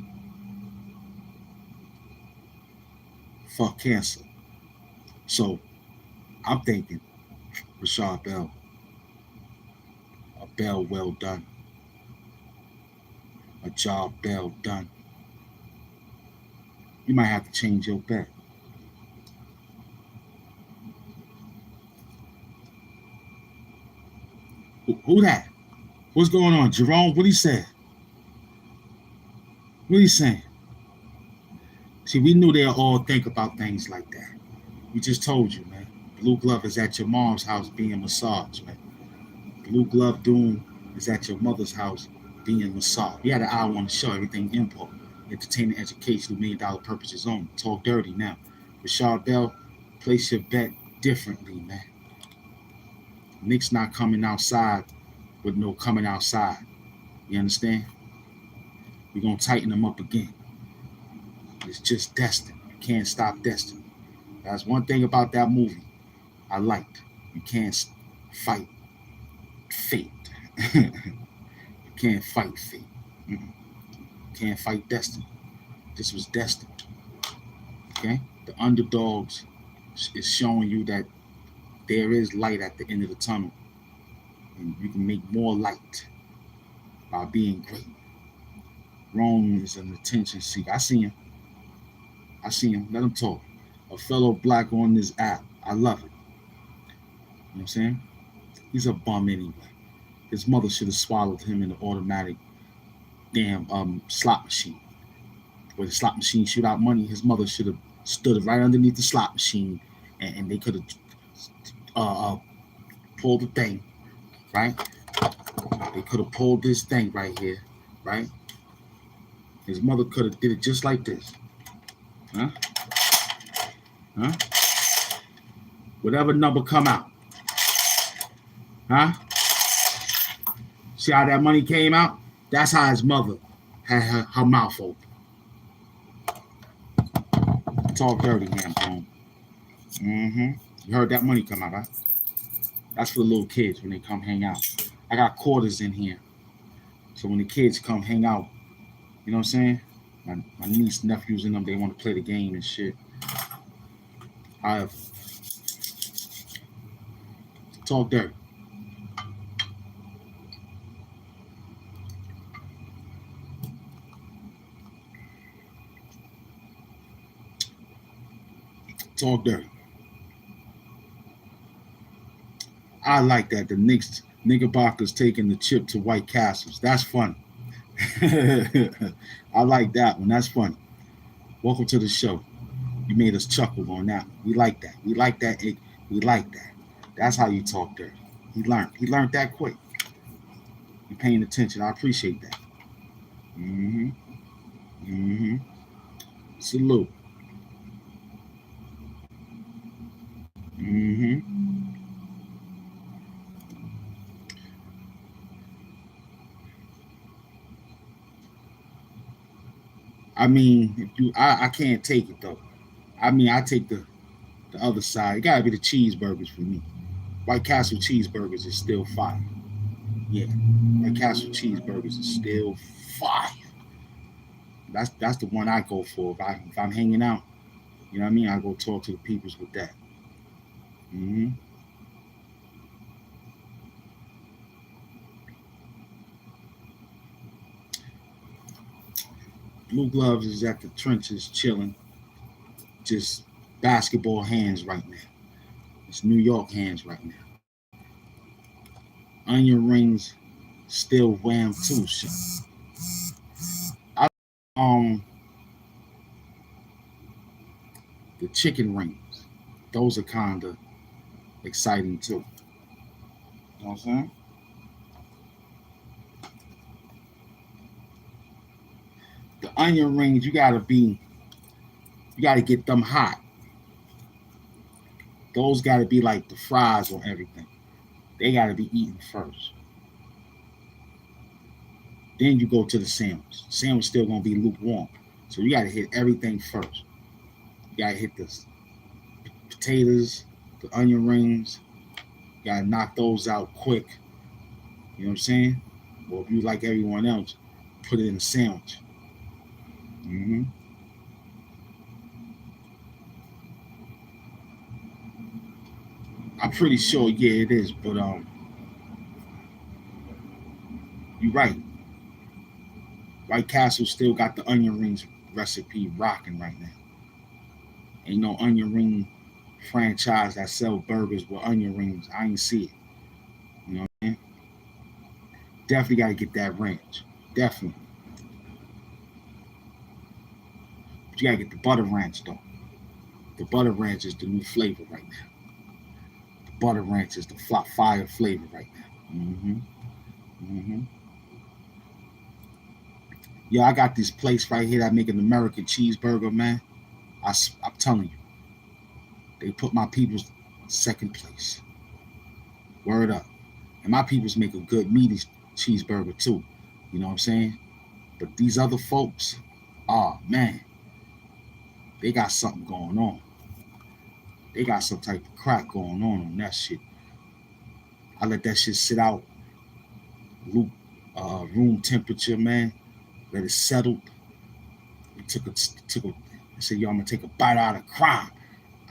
Fuck cancer. So I'm thinking, Rashard Bell, a bell well done, a job well done. You might have to change your bet. Who that? What's going on, Jerome? What he said? What he saying? See, we knew they'll all think about things like that. We just told you, man. Blue Glove is at your mom's house being massaged, man. Blue Glove Doom is at your mother's house being massaged. We had an hour on the show, everything import, entertainment, educational, $1 million purposes only. Talk dirty now. Rashard Bell, place your bet differently, man. Knicks not coming outside with no coming outside. You understand? We're going to tighten them up again. It's just destiny. You can't stop destiny. That's one thing about that movie I liked. You can't fight fate. You can't fight fate. You can't fight destiny. This was destiny. Okay? The underdogs is showing you that there is light at the end of the tunnel. And you can make more light by being great. Rome is an attention seeker. I see him. I see him. Let him talk. A fellow black on this app. I love it. You know what I'm saying? He's a bum anyway. His mother should have swallowed him in the automatic damn slot machine. Where the slot machine shoot out money, his mother should have stood right underneath the slot machine, and they could have pulled the thing, right? They could have pulled this thing right here, right? His mother could have did it just like this, huh? Huh? Whatever number come out, huh? See how that money came out? That's how his mother had her mouth open. Talk dirty, Ham. Mm-hmm. You heard that money come out, right? That's for the little kids when they come hang out. I got quarters in here. So when the kids come hang out, you know what I'm saying? My niece, nephews, and them, they want to play the game and shit. However, talk dirty. Talk dirty. I like that. The Knicks, Knickerbockers taking the chip to White Castles. That's funny. I like that one. That's funny. Welcome to the show. You made us chuckle on that. We like that. We like that. We like that. That's how you talk dirty. He learned. He learned that quick. You paying attention. I appreciate that. Mm-hmm. Mm-hmm. Salute. Mm-hmm. I mean, if you, I can't take it though. I mean, I take the other side. It gotta be the cheeseburgers for me. White Castle cheeseburgers is still fire. Yeah, White Castle cheeseburgers is still fire. That's the one I go for. If I'm hanging out, you know what I mean. I go talk to the peoples with that. Mm-hmm. Blue Gloves is at the trenches chilling, just basketball hands right now. It's New York hands right now. Onion rings still wham too. Shit. I um the chicken rings. Those are kinda exciting too. You know what I'm saying? The onion rings, you gotta get them hot. Those gotta be like the fries on everything. They gotta be eaten first. Then you go to the sandwich. Sandwich still gonna be lukewarm. So you gotta hit everything first. You gotta hit the potatoes, the onion rings. You gotta knock those out quick. You know what I'm saying? Or if you like everyone else, put it in a sandwich. Mm-hmm. I'm pretty sure, yeah, it is. But you're right. White Castle still got the onion rings recipe rocking right now. Ain't no onion ring franchise that sell burgers with onion rings. I ain't see it. You know what I mean? Definitely got to get that ranch. Definitely. But you got to get the butter ranch though. The butter ranch is the new flavor right now. The butter ranch is the fire flavor right now. Mm-hmm. Mm-hmm. Yeah, I got this place right here that make an American cheeseburger, man. I'm telling you, they put my people's second place. Word up. And my people's make a good meaty cheeseburger too. You know what I'm saying? But these other folks, oh man, they got something going on. They got some type of crack going on that shit. I let that shit sit out, room temperature, man. Let it settle. We took a. I said, yo, I'm gonna take a bite out of crime.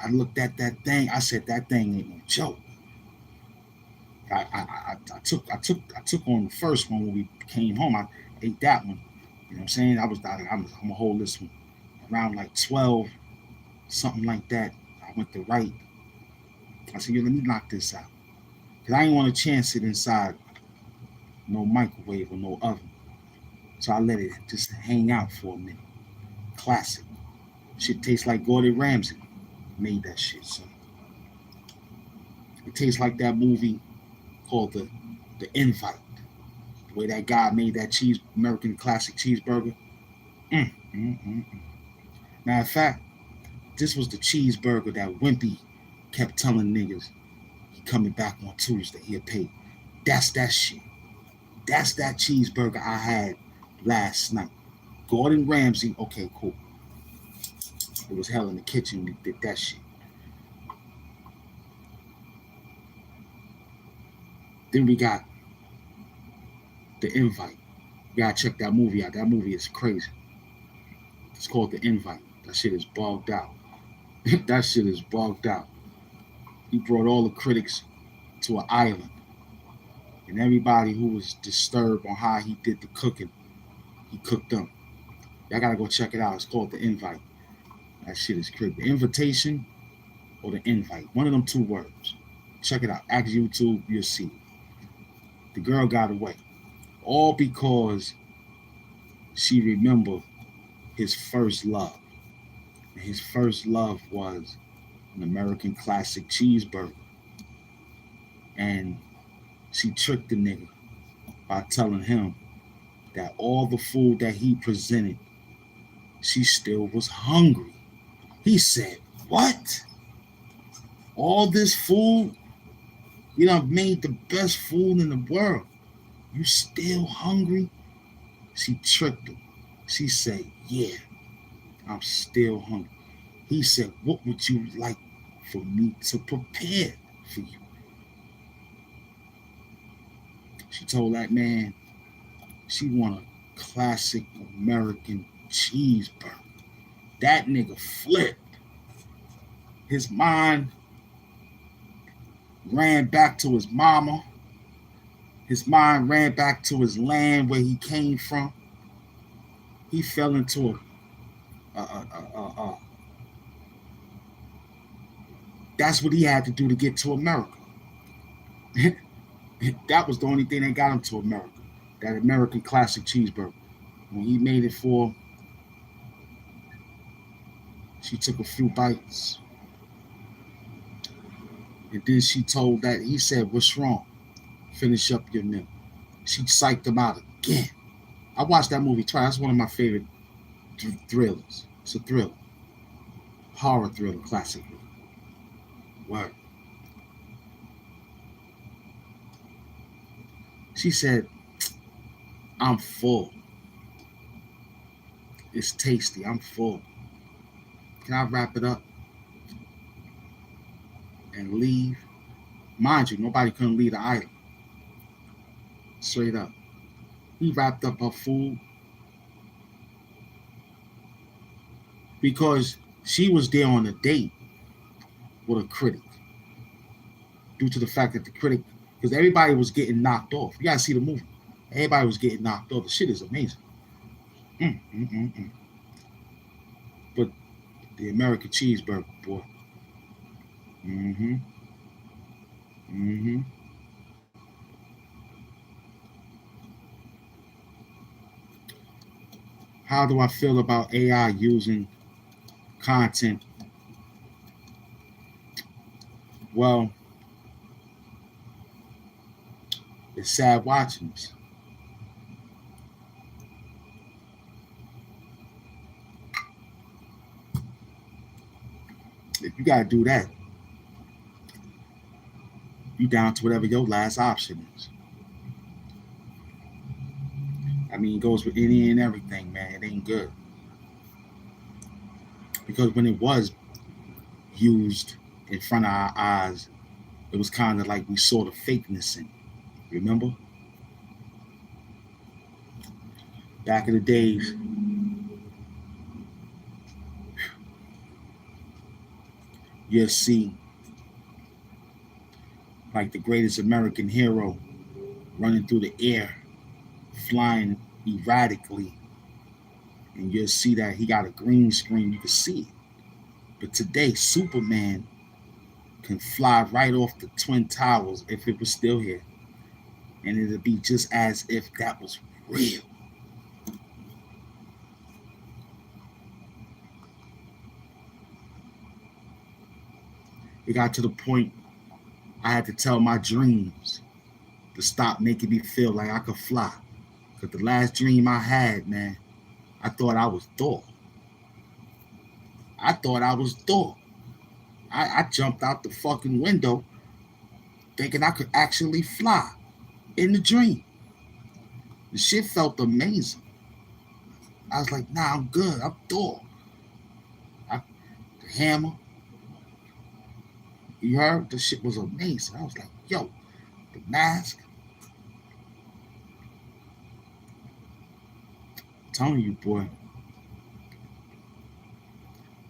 I looked at that thing. I said, that thing ain't no joke. I took on the first one when we came home. I ate that one. You know what I'm saying? I'm gonna hold this one around like 12, something like that. I went to right. I said, yo, let me knock this out. Cause I ain't want to chance it inside no microwave or no oven. So I let it just hang out for a minute. Classic. Shit tastes like Gordon Ramsay made that shit, son. It tastes like that movie called the Invite. The way that guy made that American classic cheeseburger. Mm, mm, mm, mm. Matter of fact, this was the cheeseburger that Wimpy kept telling niggas he coming back on Tuesday. He'll pay. That's that shit. That's that cheeseburger I had last night. Gordon Ramsay, okay, cool. It was hell in the kitchen. We did that shit. Then we got The Invite. You gotta check that movie out. That movie is crazy. It's called The Invite. That shit is bugged out. That shit is bugged out. He brought all the critics to an island, and everybody who was disturbed on how he did the cooking, he cooked them. Y'all gotta go check it out. It's called The Invite. That shit is crazy. The Invitation or The Invite. One of them two words. Check it out. Ask YouTube, you'll see. The girl got away. All because she remembered his first love. And his first love was an American classic cheeseburger. And she tricked the nigga by telling him that all the food that he presented, she still was hungry. He said, what? All this food? You done made the best food in the world. You still hungry? She tricked him. She said, yeah, I'm still hungry. He said, what would you like for me to prepare for you? She told that man she want a classic American cheeseburger. That nigga flipped. His mind ran back to his mama. His mind ran back to his land where he came from. He fell into that's what he had to do to get to America. That was the only thing that got him to America. That American classic cheeseburger. When he made it for, she took a few bites. And then she told that, he said, what's wrong? Finish up your meal. She psyched him out again. I watched that movie twice. That's one of my favorite thrillers. It's a thriller. Horror thriller, classic. Word. She said, I'm full. It's tasty. I'm full. Can I wrap it up and leave? Mind you, nobody couldn't leave the island. Straight up. He wrapped up her food because she was there on a date with a critic. Due to the fact that the critic, because everybody was getting knocked off. You gotta see the movie. Everybody was getting knocked off. The shit is amazing. But the American cheeseburger, boy. How do I feel about AI using content? Well, it's sad watching this. If you gotta do that, you down to whatever your last option is. I mean, it goes with any and everything, man. It ain't good. Because when it was used in front of our eyes, it was kind of like we saw the fakeness in it. Remember? Back in the days, you'll see like the greatest American hero running through the air, flying erratically, and you'll see that he got a green screen. You can see it. But today, Superman can fly right off the Twin Towers if it was still here, and it'll be just as if that was real. It got to the point I had to tell my dreams to stop making me feel like I could fly. Because the last dream I had, man, I thought I was Thor. I jumped out the fucking window thinking I could actually fly in the dream. The shit felt amazing. I was like, nah, I'm good. I'm Thor. The hammer. You heard? The shit was amazing. I was like, yo, the mask. telling you, boy,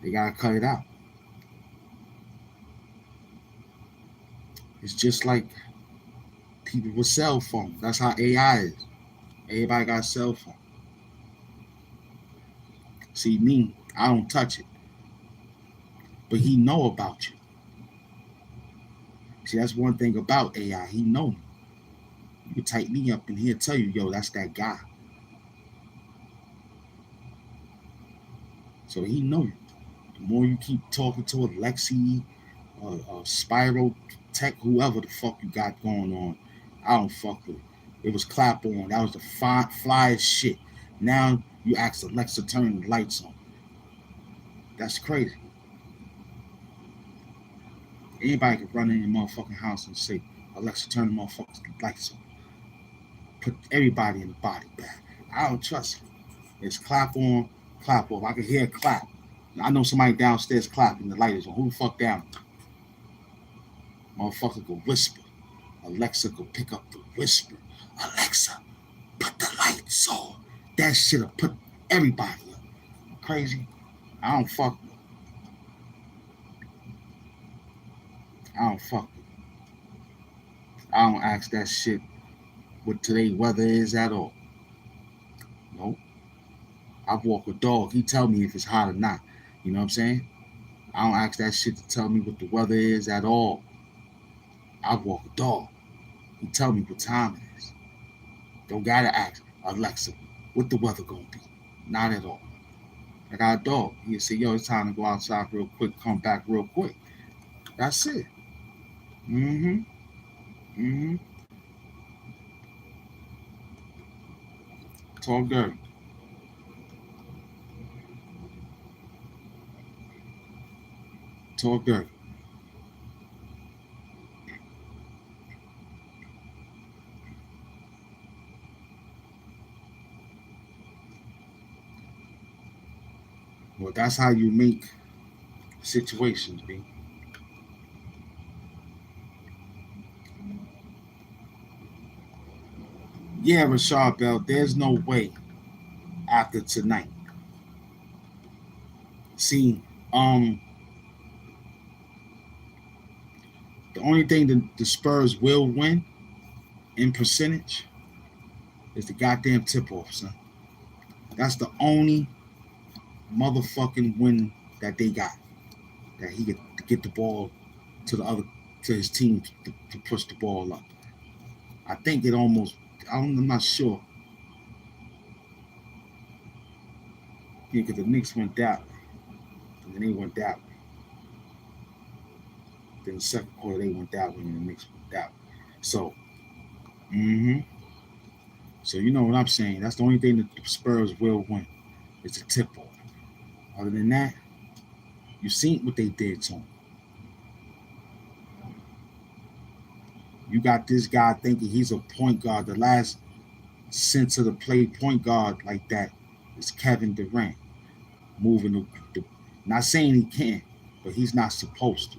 they gotta cut it out. It's just like people with cell phones. That's how AI is. Everybody got a cell phone. See me, I don't touch it, but he know about you. See, that's one thing about AI. He know me. You can type me up and he'll tell you, yo, that's that guy. So he know you. The more you keep talking to Alexi, Spiral, Tech, whoever the fuck you got going on, I don't fuck with it. It was clap on. That was the flyest shit. Now you ask Alexa to turn the lights on. That's crazy. Anybody can run in your motherfucking house and say, Alexa, turn the motherfucking lights on. Put everybody in the body bag. I don't trust it. It's clap on, clap off. I can hear a clap. I know somebody downstairs clapping, the light is on. Who the fuck down? Motherfucker could whisper. Alexa could pick up the whisper. Alexa, put the lights on. That shit'll put everybody up. Crazy. I don't fuck with it. I don't fuck with it. I don't ask that shit what today weather is at all. Nope. I walk a dog. He tell me if it's hot or not. You know what I'm saying? I don't ask that shit to tell me what the weather is at all. I walk a dog. He tell me what time it is. Don't gotta ask Alexa what the weather gonna be. Not at all. I got a dog. He'll say, yo, it's time to go outside real quick, come back real quick. That's it. Mm-hmm. Mm-hmm. Talk dirty. Talk dirty. Well, that's how you make situations, B. Yeah, Rashad Bell, there's no way after tonight. See, the only thing that the Spurs will win in percentage is the goddamn tip off, son. That's the only motherfucking win that they got. That he could get the ball to the other to his team to push the ball up. I think it almost. I'm not sure. Yeah, because the Knicks went that way, and then they went that way. Then the second quarter they went that way, and the Knicks went that way. So, mm-hmm. So you know what I'm saying. That's the only thing that the Spurs will win. It's a tip off. Other than that, you seen what they did to him. You got this guy thinking he's a point guard. The last center to play point guard like that is Kevin Durant. Moving not saying he can't, but he's not supposed to.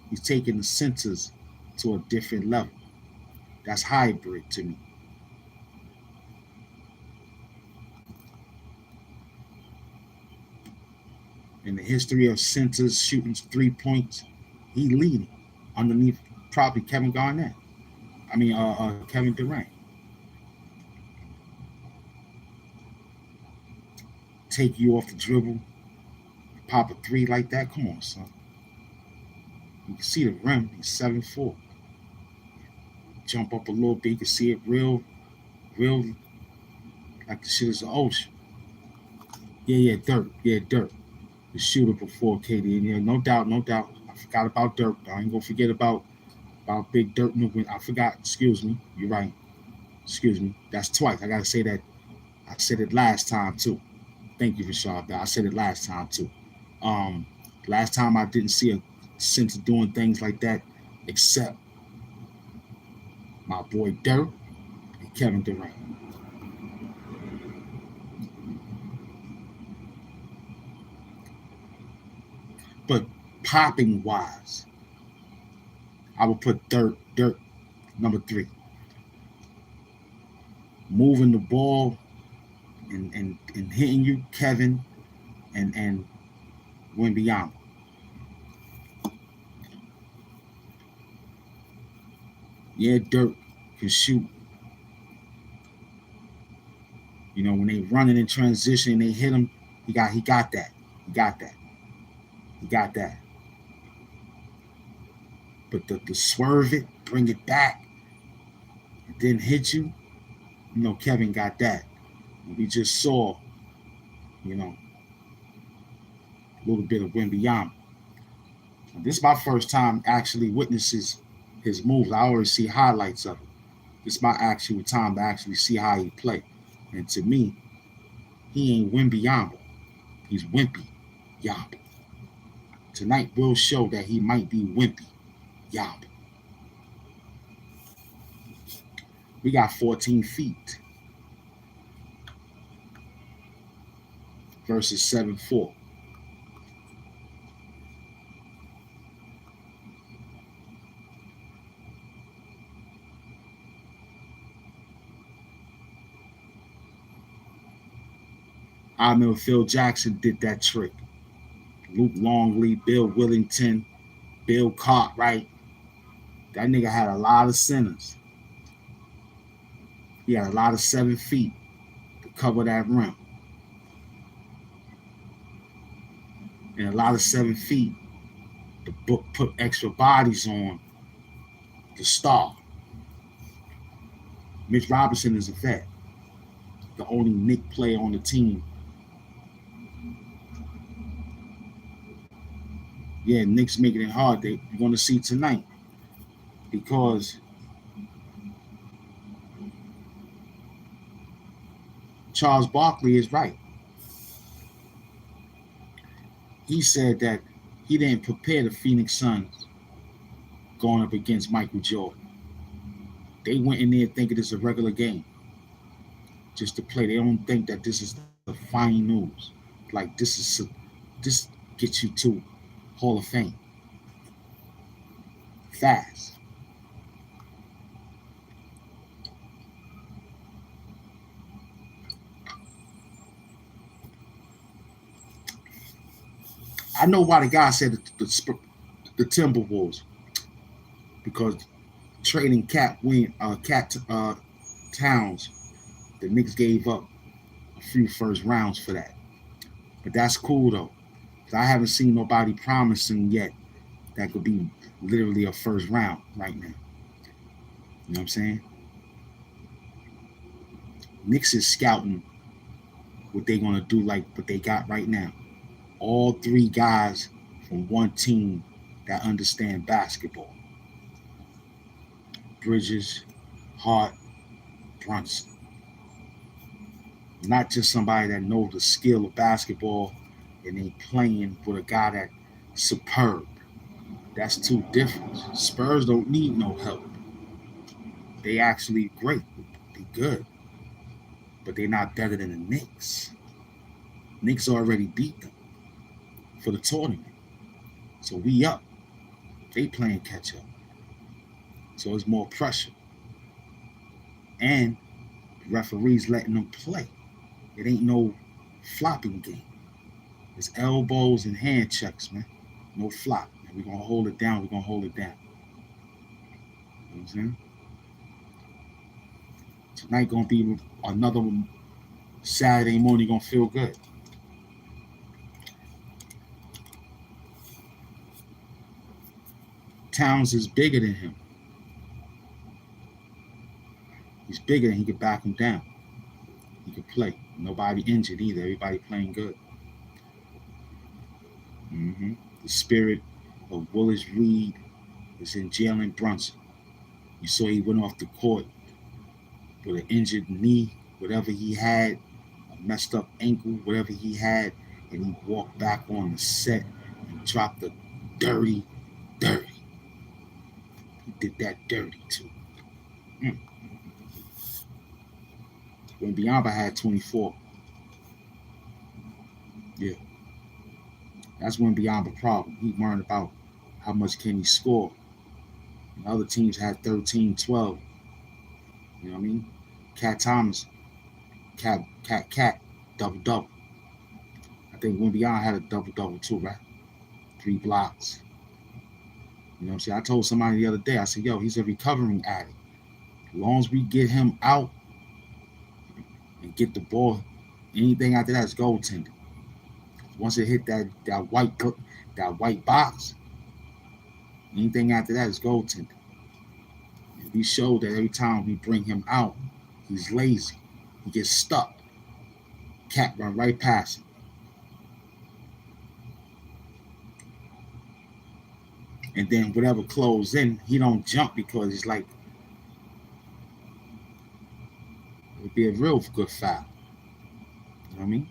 He's taking the centers to a different level. That's hybrid to me. In the history of centers shooting 3 points, he leading underneath probably Kevin Garnett. Kevin Durant. Take you off the dribble, pop a three like that. Come on, son. You can see the rim. He's 7'4". Jump up a little bit. You can see it real, like the shit is the ocean. Yeah, Dirk. Yeah, Dirk. The shooter before KD. And yeah, no doubt, no doubt. I forgot about Dirk. I ain't gonna forget about Big Dirk movement. I forgot. Excuse me. You're right. Excuse me. That's twice. I gotta say that. I said it last time too. Thank you, Rashad. I said it last time too. Um, Last time I didn't see a sense of doing things like that, except my boy Dirk and Kevin Durant. But popping wise, I would put Dirk number 3. Moving the ball and hitting you, Kevin and Wembanyama. Yeah, Dirk can shoot. You know, when they running in transition, they hit him. He got that. He got that. He got that. But the swerve it, bring it back, it didn't hit you. You know, Kevin got that. We just saw, you know, a little bit of Wembanyama. This is my first time actually witnesses his moves. I always see highlights of it. This is my actual time to actually see how he play. And to me, he ain't Wembanyama. He's Wimpy Yamba. Tonight will show that he might be Wimpy Yamba. We got 14 feet versus 7'4". I remember Phil Jackson did that trick. Luke Longley, Bill Willington, Bill Cartwright. That nigga had a lot of centers. He had a lot of 7 feet to cover that rim. And a lot of 7 feet to put extra bodies on the star. Mitch Robinson is a vet. The only Knick player on the team. Yeah, Knicks making it hard. You're going to see tonight. Because Charles Barkley is right. He said that he didn't prepare the Phoenix Suns going up against Michael Jordan. They went in there thinking it's a regular game just to play. They don't think that this is the finals. Like this gets you to Hall of Fame fast. I know why the guy said the Timberwolves, because trading Cat Towns, the Knicks gave up a few first rounds for that. But that's cool though. I haven't seen nobody promising yet that could be literally a first round right now. You know what I'm saying? Knicks is scouting what they're going to do, like what they got right now. All 3 guys from one team that understand basketball. Bridges, Hart, Brunson. Not just somebody that knows the skill of basketball and they playing with a guy that's superb. That's two different. Spurs don't need no help. They actually great. They good. But they're not better than the Knicks. Knicks already beat them for the tournament. So we up. They playing catch up. So it's more pressure. And the referees letting them play. It ain't no flopping game. It's elbows and hand checks, man. No flop. We're going to hold it down. We're going to hold it down. You know what I'm saying? Tonight going to be another Saturday morning. Going to feel good. Towns is bigger than him. He's bigger than he could back him down. He could play. Nobody injured either. Everybody playing good. Mm-hmm. The spirit of Willis Reed is in Jalen Brunson. You saw he went off the court with an injured knee, whatever he had, a messed up ankle, whatever he had, and he walked back on the set and dropped the dirty. He did that dirty too. When Biamba had 24. Yeah. That's when Biamba problem. He learned about how much can he score. And other teams had 13, 12. You know what I mean? Cat Thomas, Cat double-double. I think Wimbian had a double-double too, right? 3 blocks. You know what I'm saying? I told somebody the other day, I said, yo, he's a recovering addict. As long as we get him out and get the ball, anything after that is goaltending. Once it hit that white box, anything after that is goaltending. And we showed that every time we bring him out, he's lazy. He gets stuck. Cat run right past him. And then whatever closed in, he don't jump because it's like it'd be a real good foul. You know what I mean?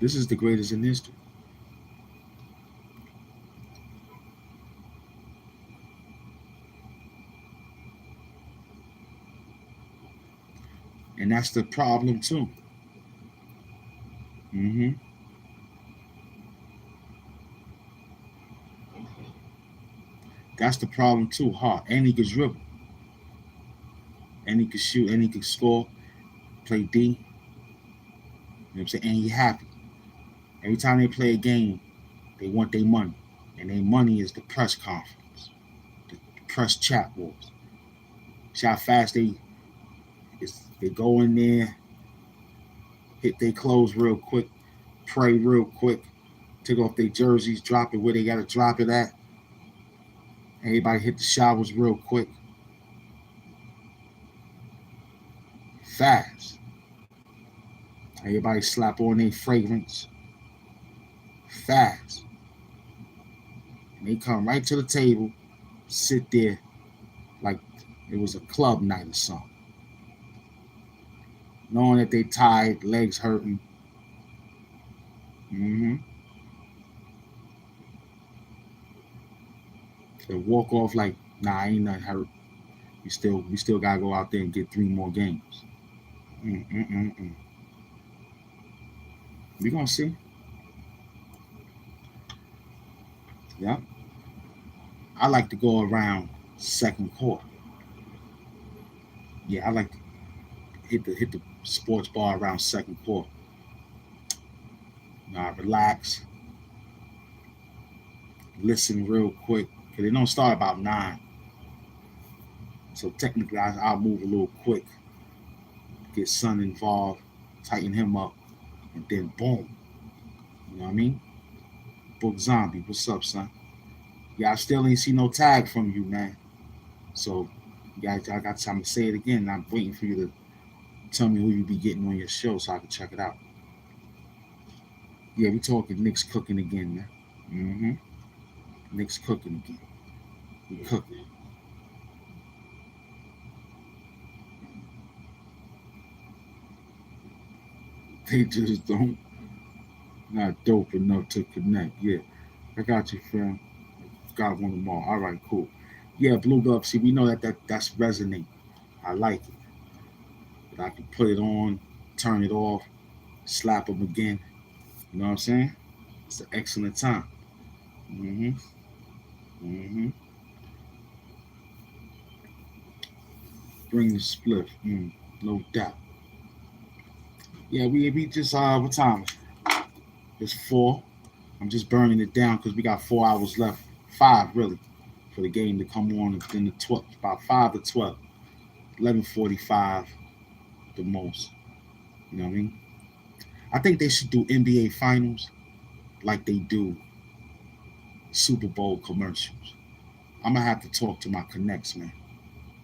This is the greatest in history. And that's the problem too. Mm-hmm. That's the problem too. Hard. And he can dribble. And he can shoot. And he can score. Play D. You know what I'm saying? And he happy. Every time they play a game, they want their money. And their money is the press conference. The press chat wars. See how fast they go in there, hit their clothes real quick, pray real quick, take off their jerseys, drop it where they got to drop it at. Everybody hit the showers real quick. Fast. Everybody slap on their fragrance. Fast. And they come right to the table, sit there like it was a club night or something. Knowing that they tired, legs hurting. Mm-hmm. They walk off like, nah, ain't nothing hurt. We still gotta go out there and get 3 more games. We gonna see. Yeah. I like to go around second quarter. Yeah, I like to hit the sports bar around second quarter. Relax, listen real quick, because it don't start about 9. So technically, I'll move a little quick, get Son involved, tighten him up, and then boom. You know what I mean? Book Zombie, what's up, son? Yeah, I still ain't see no tag from you, man. So, guys, I got time to say it again. I'm waiting for you to tell me who you be getting on your show so I can check it out. Yeah, we talking Knicks cooking again, man. Mm-hmm. Knicks cooking again. We cooking. They just don't not dope enough to connect. Yeah, I got you, fam. Got one tomorrow. All right, cool. Yeah, Blue Glove. See, we know that's resonate. I like it. But I can put it on, turn it off, slap them again. You know what I'm saying? It's an excellent time. Mm-hmm. Mm-hmm. Bring the split. No doubt. Yeah, we just what time? It's 4. I'm just burning it down because we got 4 hours left. 5 really for the game to come on in the 12. About 5 to 12. 11:45 the most. You know what I mean? I think they should do NBA finals like they do Super Bowl commercials. I'm gonna have to talk to my connects, man.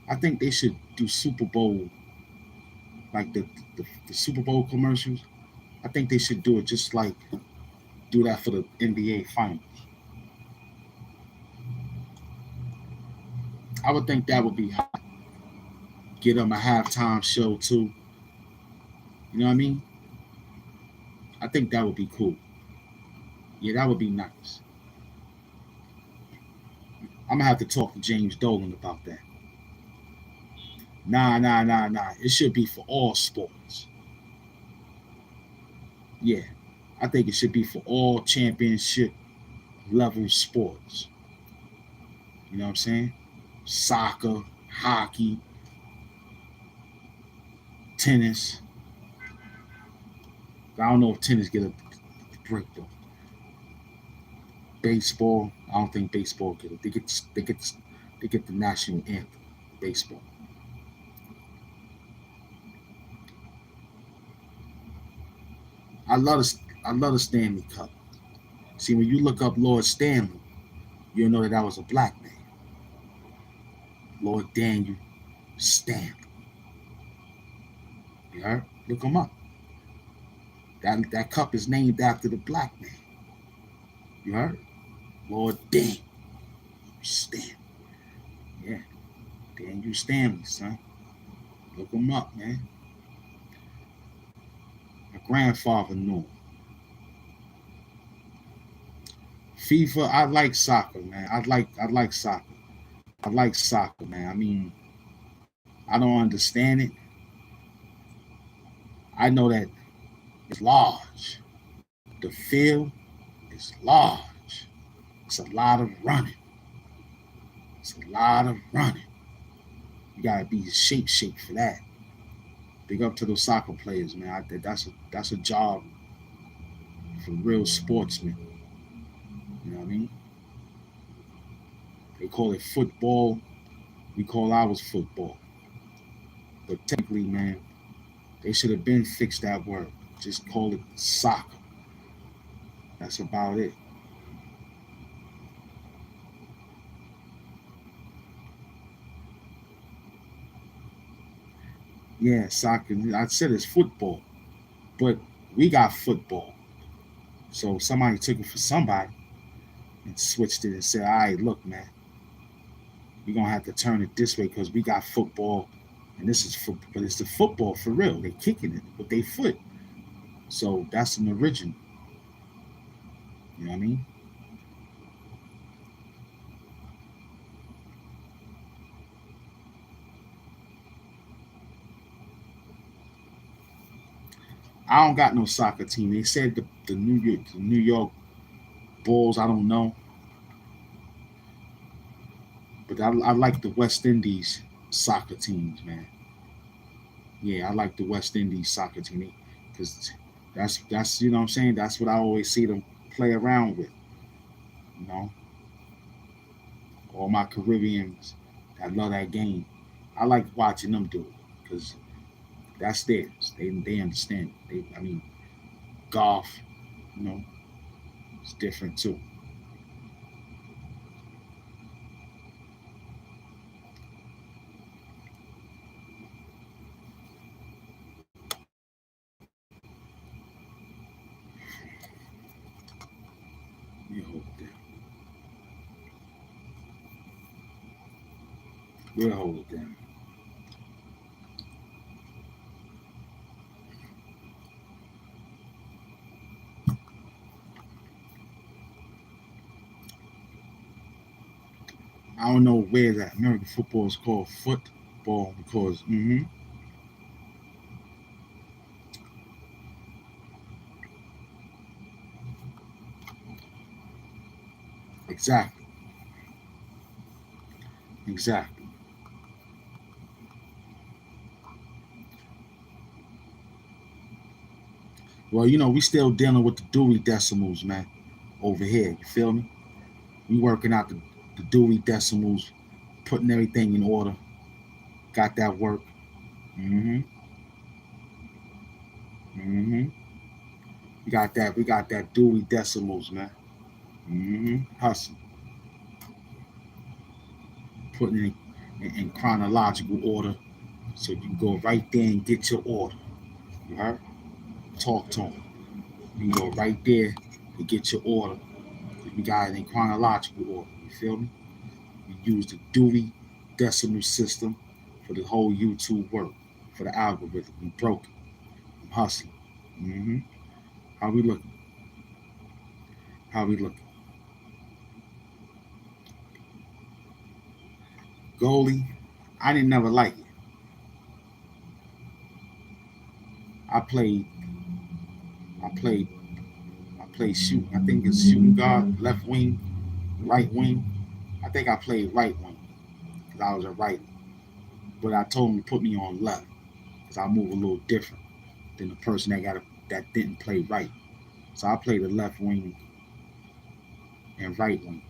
I think they should do Super Bowl like the Super Bowl commercials. I think they should do it just like do that for the NBA finals. I would think that would be hot. Get them a halftime show too. You know what I mean? I think that would be cool. Yeah, that would be nice. I'm gonna have to talk to James Dolan about that. Nah. It should be for all sports. Yeah, I think it should be for all championship level sports. You know what I'm saying? Soccer, hockey, tennis. I don't know if tennis get a break though. Baseball, I don't think baseball get it. They get the national anthem. Baseball. I love the Stanley Cup. See, when you look up Lord Stanley, you'll know that was a black man, Lord Daniel Stanley. You heard? Look him up. That cup is named after the black man. You heard? Lord Daniel Stanley. Yeah, Daniel Stanley, son. Look him up, man. My grandfather knew him. FIFA, I like soccer, man. I like soccer. I like soccer, man. I mean, I don't understand it. I know that it's large. The field is large. It's a lot of running. It's a lot of running. You gotta be shape for that. Big up to those soccer players, man. That's a job for real sportsmen. You know what I mean? They call it football. We call ours football. But technically, man, they should have been fixed that word. Just call it soccer. That's about it. Yeah, soccer. I said it's football, but we got football. So somebody took it for somebody and switched it and said, "All right, look, man, we're gonna have to turn it this way because we got football, and this is football, but it's the football for real. They kicking it with their foot, so that's an original. You know what I mean? I don't got no soccer team. They said the New York Bulls. I don't know, but I like the West Indies soccer teams, man. Yeah, I like the West Indies soccer team because that's you know what I'm saying. That's what I always see them play around with. You know, all my Caribbeans that love that game. I like watching them do it because that's theirs. They understand. I mean, golf, you know, it's different too. You hold it down. We'll hold it down. I don't know where that American football is called football because exactly, exactly. Well, you know, we still dealing with the Dewey decimals, man, over here. You feel me? We working out the Dewey decimals, putting everything in order. Got that work. Mm-hmm. Mm-hmm. We got that Dewey decimals, man. Mm-hmm. Hustle. Putting it in chronological order so you can go right there and get your order. You heard? Talk to them. You can go right there and get your order. You got it in chronological order. You feel me? We use the Dewey decimal system for the whole YouTube work, for the algorithm. We broke it. I'm hustling. Mm-hmm. How we looking? How we looking? Goalie, I didn't never like it. I played, I played, I played shoot. I think it's shooting guard, left wing, right wing. I think I played right wing because I was a righty. but I told him to put me on left because I move a little different than the person that didn't play right. So I played the left wing and right wing.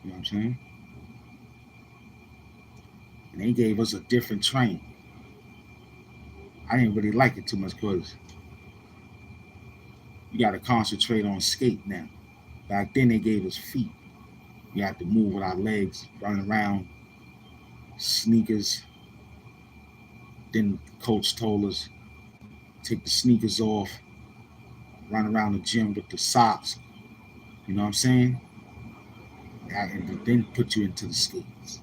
You know what I'm saying? And they gave us a different train. I didn't really like it too much because you got to concentrate on skate now. Back then they gave us feet. We had to move with our legs, run around, sneakers. Then coach told us take the sneakers off, run around the gym with the socks. You know what I'm saying? And then put you into the skates.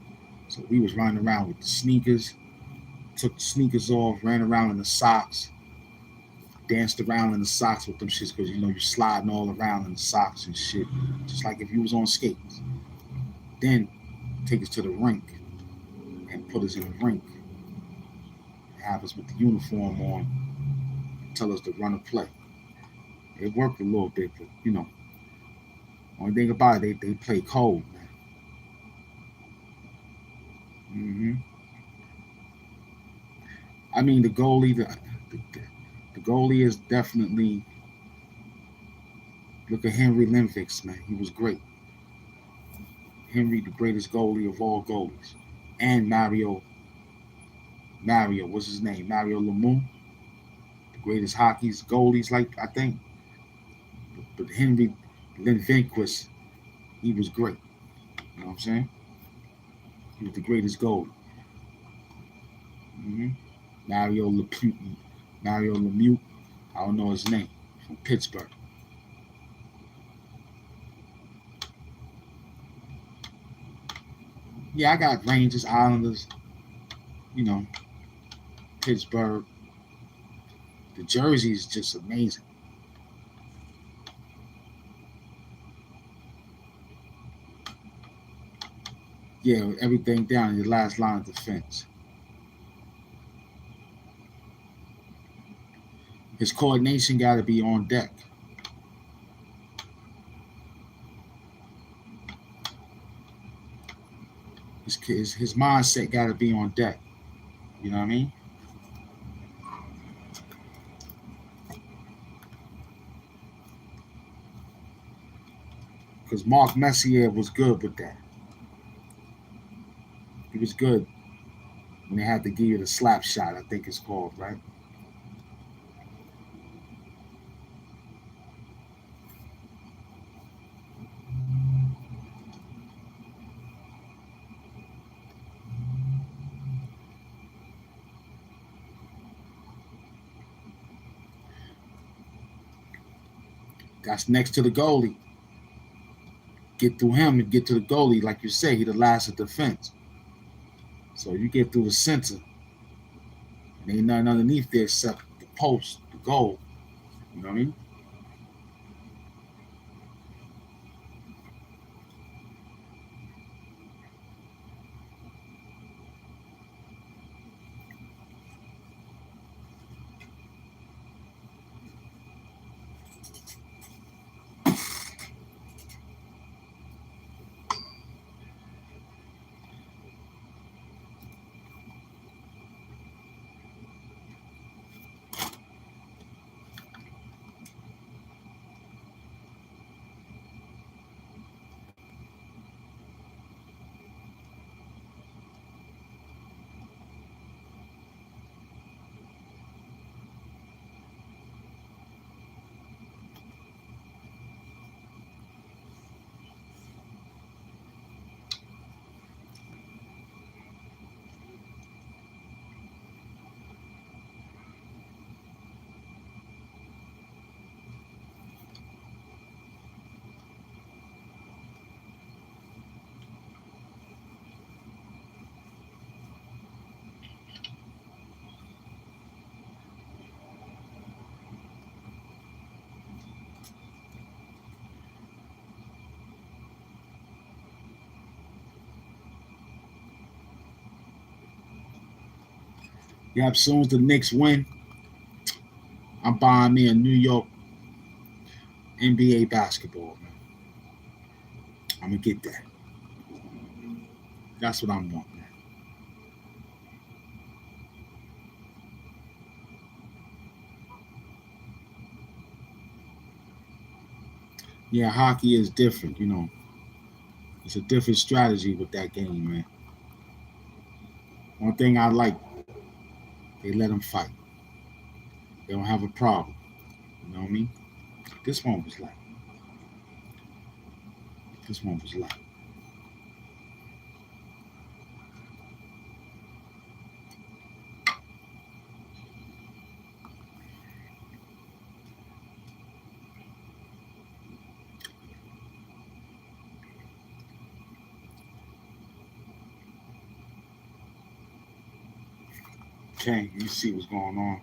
So we was running around with the sneakers, took the sneakers off, ran around in the socks, danced around in the socks with them shits because you know you're sliding all around in the socks and shit, just like if you was on skates. Then take us to the rink and put us in the rink, have us with the uniform on, tell us to run a play. It worked a little bit, but you know, only thing about it, they play cold, man. hmm I mean, the goalie is definitely look at Henry Lindviks, man. He was great. Henry, the greatest goalie of all goalies, and Mario, what's his name? Mario Lemieux, the greatest hockey's goalies, like I think. But Henry Lindviks, he was great. You know what I'm saying? He was the greatest goalie. hmm Mario Lemieux, Mario Lemieux, I don't know his name, from Pittsburgh. Yeah, I got Rangers, Islanders, you know, Pittsburgh. The jersey is just amazing. Yeah, everything down in your last line of defense. His coordination got to be on deck. His mindset got to be on deck. You know what I mean? Because Mark Messier was good with that. He was good when they had to give you the slap shot, I think it's called, right? That's next to the goalie. Get through him and get to the goalie. Like you say, he the last of defense. So you get through the center, and ain't nothing underneath there except the post, the goal. You know what I mean? Yeah, as soon as the Knicks win, I'm buying me a New York NBA basketball, man. I'm gonna get that. That's what I'm wanting, man. Yeah, hockey is different, you know. It's a different strategy with that game, man. One thing I like, they let them fight. They don't have a problem. You know what I mean? This one was like, this one was like. Okay, you see what's going on.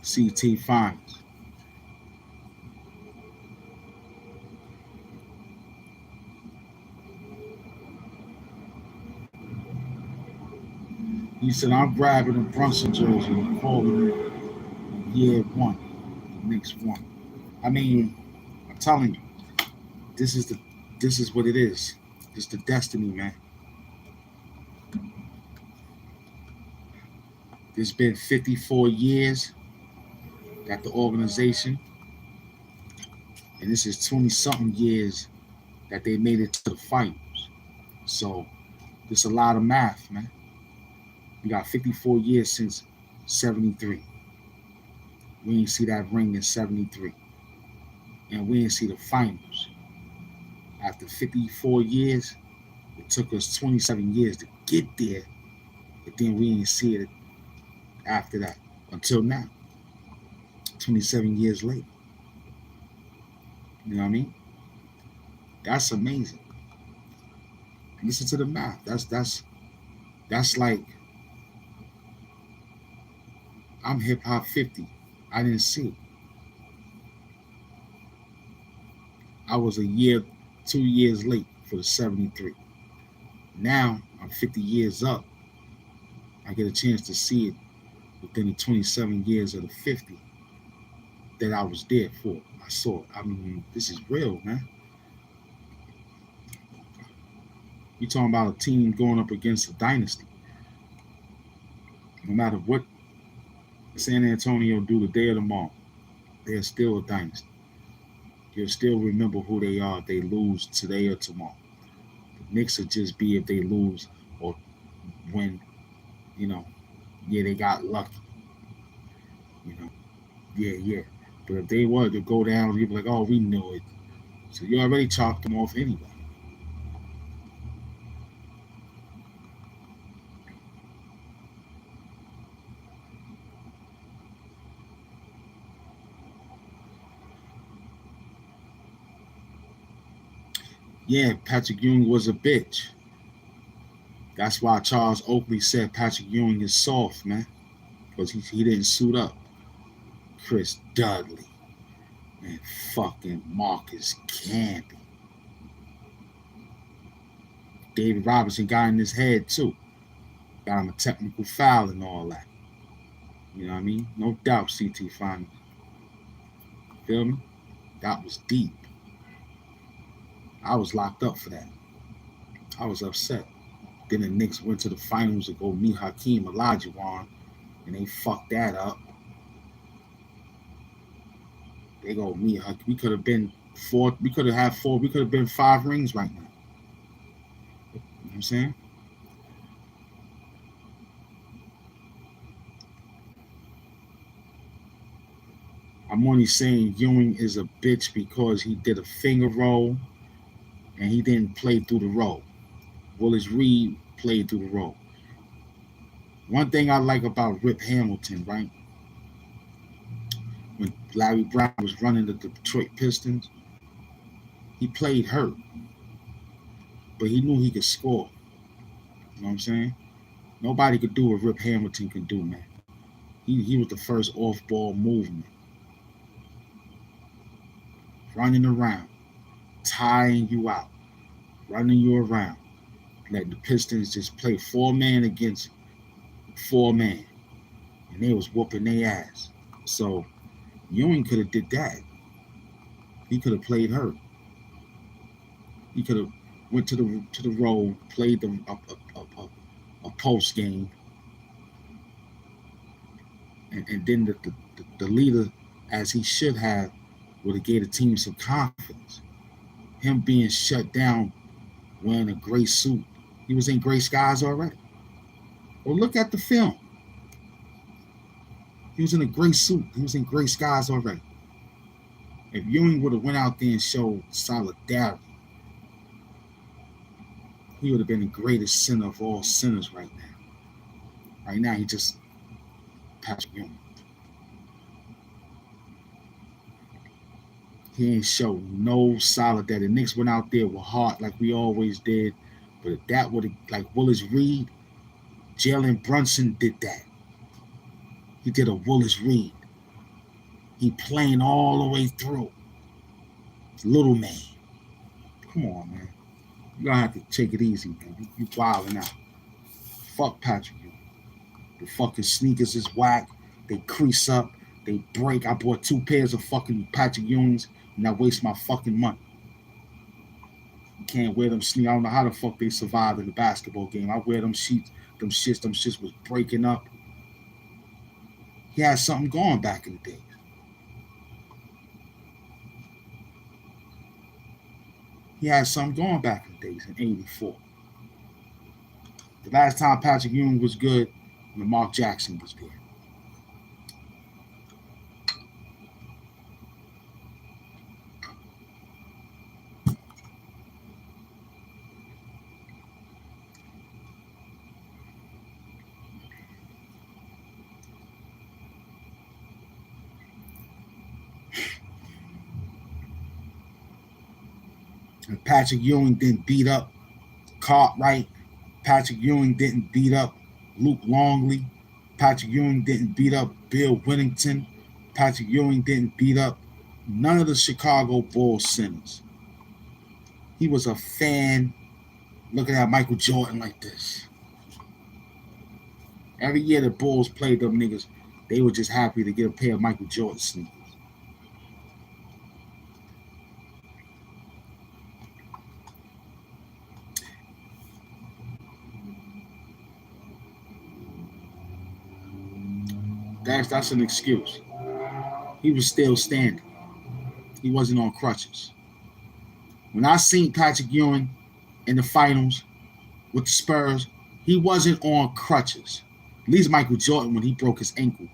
CT finals. He said, I'm grabbing a Brunson jersey and calling it year one. The Knicks won. I mean, I'm telling you, this is the this is what it is. It's the destiny, man. There's been 54 years that the organization, and this is 20 something years that they made it to the finals. So there's a lot of math, man. We got 54 years since 73. We ain't see that ring in 73. And we didn't see the finals. After 54 years, it took us 27 years to get there, but then we didn't see it after that until now, 27 years later. You know what I mean? That's amazing. Listen to the math. That's like I'm hip hop 50. I didn't see it. I was a year, 2 years late for the 73. Now I'm 50 years up. I get a chance to see it within the 27 years of the 50 that I was there for. I saw it. I mean, this is real, man. You talking about a team going up against a dynasty. No matter what San Antonio do today or tomorrow, they're still a dynasty. You'll still remember who they are if they lose today or tomorrow. The Knicks would just be if they lose or when, you know, yeah, they got lucky, you know, yeah. But if they were to go down, you'd be like, oh, we knew it. So you already chalked them off anyway. Yeah, Patrick Ewing was a bitch. That's why Charles Oakley said Patrick Ewing is soft, man, because he didn't suit up. Chris Dudley and fucking Marcus Camby. David Robinson got in his head too. Got him a technical foul and all that. You know what I mean? No doubt CT finals. Feel me? That was deep. I was locked up for that. I was upset. Then the Knicks went to the finals to go meet Hakeem Olajuwon, and they fucked that up. They go meet Hakeem. We could have been four. We could have had four. We could have been 5 rings right now. You know what I'm saying? I'm only saying Ewing is a bitch because he did a finger roll and he didn't play through the roll. Willis Reed played through the roll. One thing I like about Rip Hamilton, right? When Larry Brown was running the Detroit Pistons, he played hurt, but he knew he could score. You know what I'm saying? Nobody could do what Rip Hamilton could do, man. He was the first off-ball movement. running around, tiring you out, running you around, letting the Pistons just play 4-man against 4-man, and they was whooping their ass. So Ewing could have did that. He could have played hurt. He could have went to the road, played a post game, and then the leader, as he should have, would have gave the team some confidence. Him being shut down, wearing a gray suit, he was in gray skies already. Well, look at the film. He was in a gray suit. He was in gray skies already. If Ewing would have went out there and showed solidarity, he would have been the greatest sinner of all sinners right now. Right now, he just Patrick Ewing. He ain't showed no solidarity. The Knicks went out there with heart like we always did. But if that would have, like Willis Reed, Jalen Brunson did that. He did a Willis Reed. He playing all the way through. Little man. Come on, man. You gotta have to take it easy, man. You wilding out. Fuck Patrick Ewing. The fucking sneakers is whack. They crease up. They break. I bought 2 pairs of fucking Patrick Ewings and I waste my fucking money. You can't wear them sneakers. I don't know how the fuck they survived in the basketball game. I wear them sheets. Them shits was breaking up. He had something going back in the days. He had something going back in the days in '84. The last time Patrick Ewing was good, when Mark Jackson was there. And Patrick Ewing didn't beat up Cartwright. Patrick Ewing didn't beat up Luke Longley. Patrick Ewing didn't beat up Bill Whittington. Patrick Ewing didn't beat up none of the Chicago Bulls sinners. He was a fan looking at Michael Jordan like this. Every year the Bulls played them niggas, they were just happy to get a pair of Michael Jordan sneakers. That's an excuse. He was still standing. He wasn't on crutches. When I seen Patrick Ewing in the finals with the Spurs, he wasn't on crutches. At least Michael Jordan, when he broke his ankle,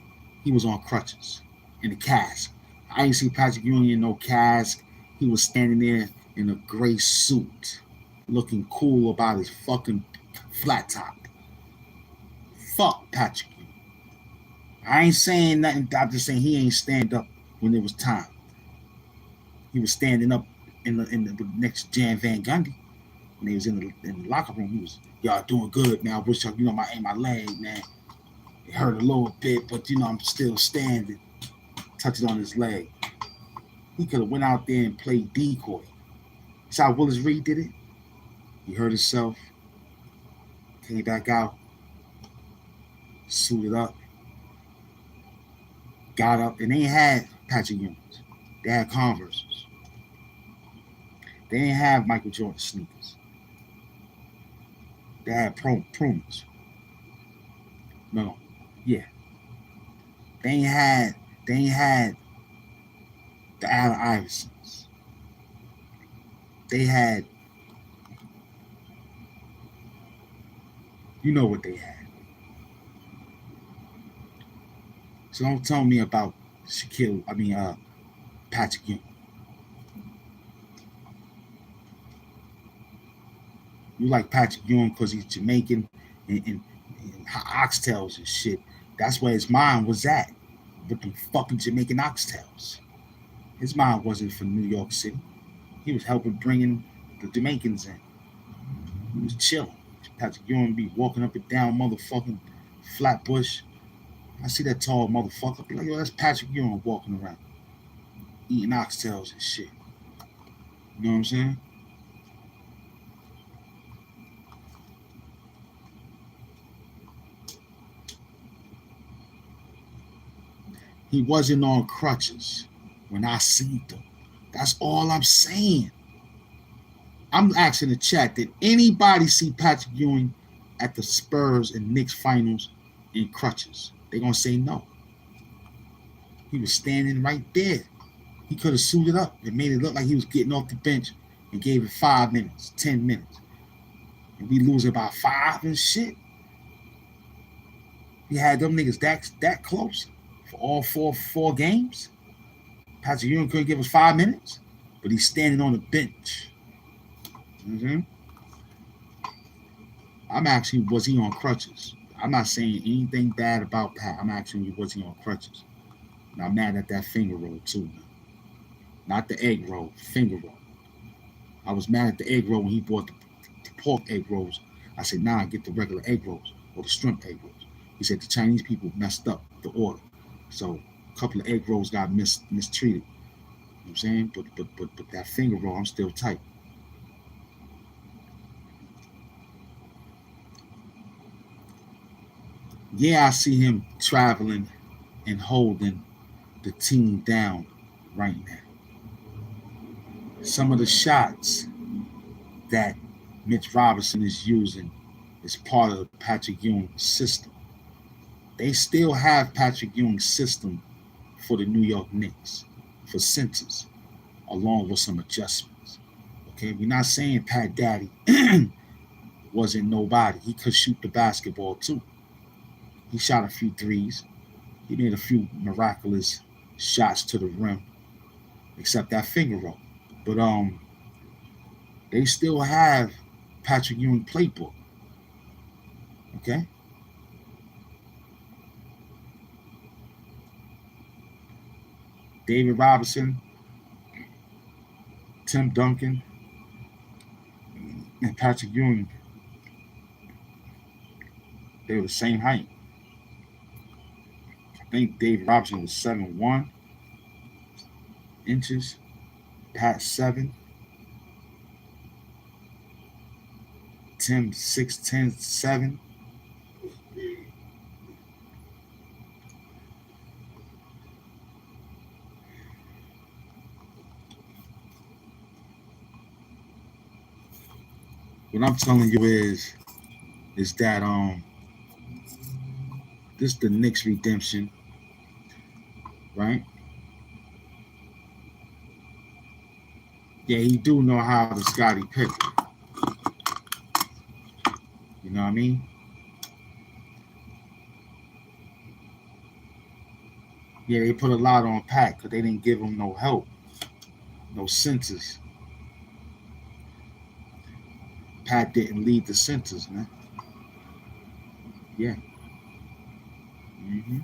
he was on crutches in a cast. I ain't see Patrick Ewing in no cast. He was standing there in a gray suit, looking cool about his fucking flat top. Fuck Patrick Ewing. I ain't saying nothing. I'm just saying he ain't stand up when it was time. He was standing up in the next Jan Van Gundy. When he was in the locker room, he was, y'all doing good, man. I wish y'all, my leg, man. It hurt a little bit, but I'm still standing. Touch it on his leg. He could have went out there and played decoy. That's how Willis Reed did it. He hurt himself, came back out, suited up, got up, and they ain't had Patrick Ewing's. They had Converses. They didn't have Michael Jordan sneakers. They had Pumas. No, yeah. They ain't had the Allen Iversons. They had, you know what they had. So don't tell me about Patrick Ewing. You like Patrick Ewing because he's Jamaican and oxtails and shit. That's where his mind was at, with them fucking Jamaican oxtails. His mind wasn't for New York City. He was helping bringing the Jamaicans in. He was chilling. Patrick Ewing be walking up and down motherfucking Flatbush. I see that tall motherfucker. Be like, yo, that's Patrick Ewing walking around, eating oxtails and shit. You know what I'm saying? He wasn't on crutches when I seen him. That's all I'm saying. I'm asking the chat, did anybody see Patrick Ewing at the Spurs and Knicks finals in crutches? They're going to say no. He was standing right there. He could have suited up and made it look like he was getting off the bench and gave it 5 minutes, 10 minutes. And we losing by 5 and shit. We had them niggas that close for all four games. Patrick Ewing couldn't give us 5 minutes, but he's standing on the bench. Mm-hmm. I'm asking, was he on crutches? I'm not saying anything bad about Pat. I'm asking you, was he on crutches? And I'm mad at that finger roll too. Not the egg roll, finger roll. I was mad at the egg roll when he bought the pork egg rolls. I said, nah, get the regular egg rolls or the shrimp egg rolls. He said the Chinese people messed up the order. So a couple of egg rolls got mistreated. You know what I'm saying? But that finger roll, I'm still tight. Yeah, I see him traveling and holding the team down right now. Some of the shots that Mitch Robinson is using is part of the Patrick Ewing system. They still have Patrick Ewing's system for the New York Knicks for centers, along with some adjustments. Okay, we're not saying Pat Daddy wasn't nobody. He could shoot the basketball too. He shot a few threes. He made a few miraculous shots to the rim, except that finger roll. But they still have Patrick Ewing playbook. Okay. David Robinson, Tim Duncan, and Patrick Ewing, they were the same height. I think David Robinson was 7'1" Pat 7, Tim 6'10", 7. What I'm telling you is that this the Knicks redemption, right? Yeah, he do know how to Scotty Pippen. You know what I mean? Yeah, they put a lot on Pat because they didn't give him no help, no centers. Pat didn't lead the centers, man. Yeah. Mm-hmm.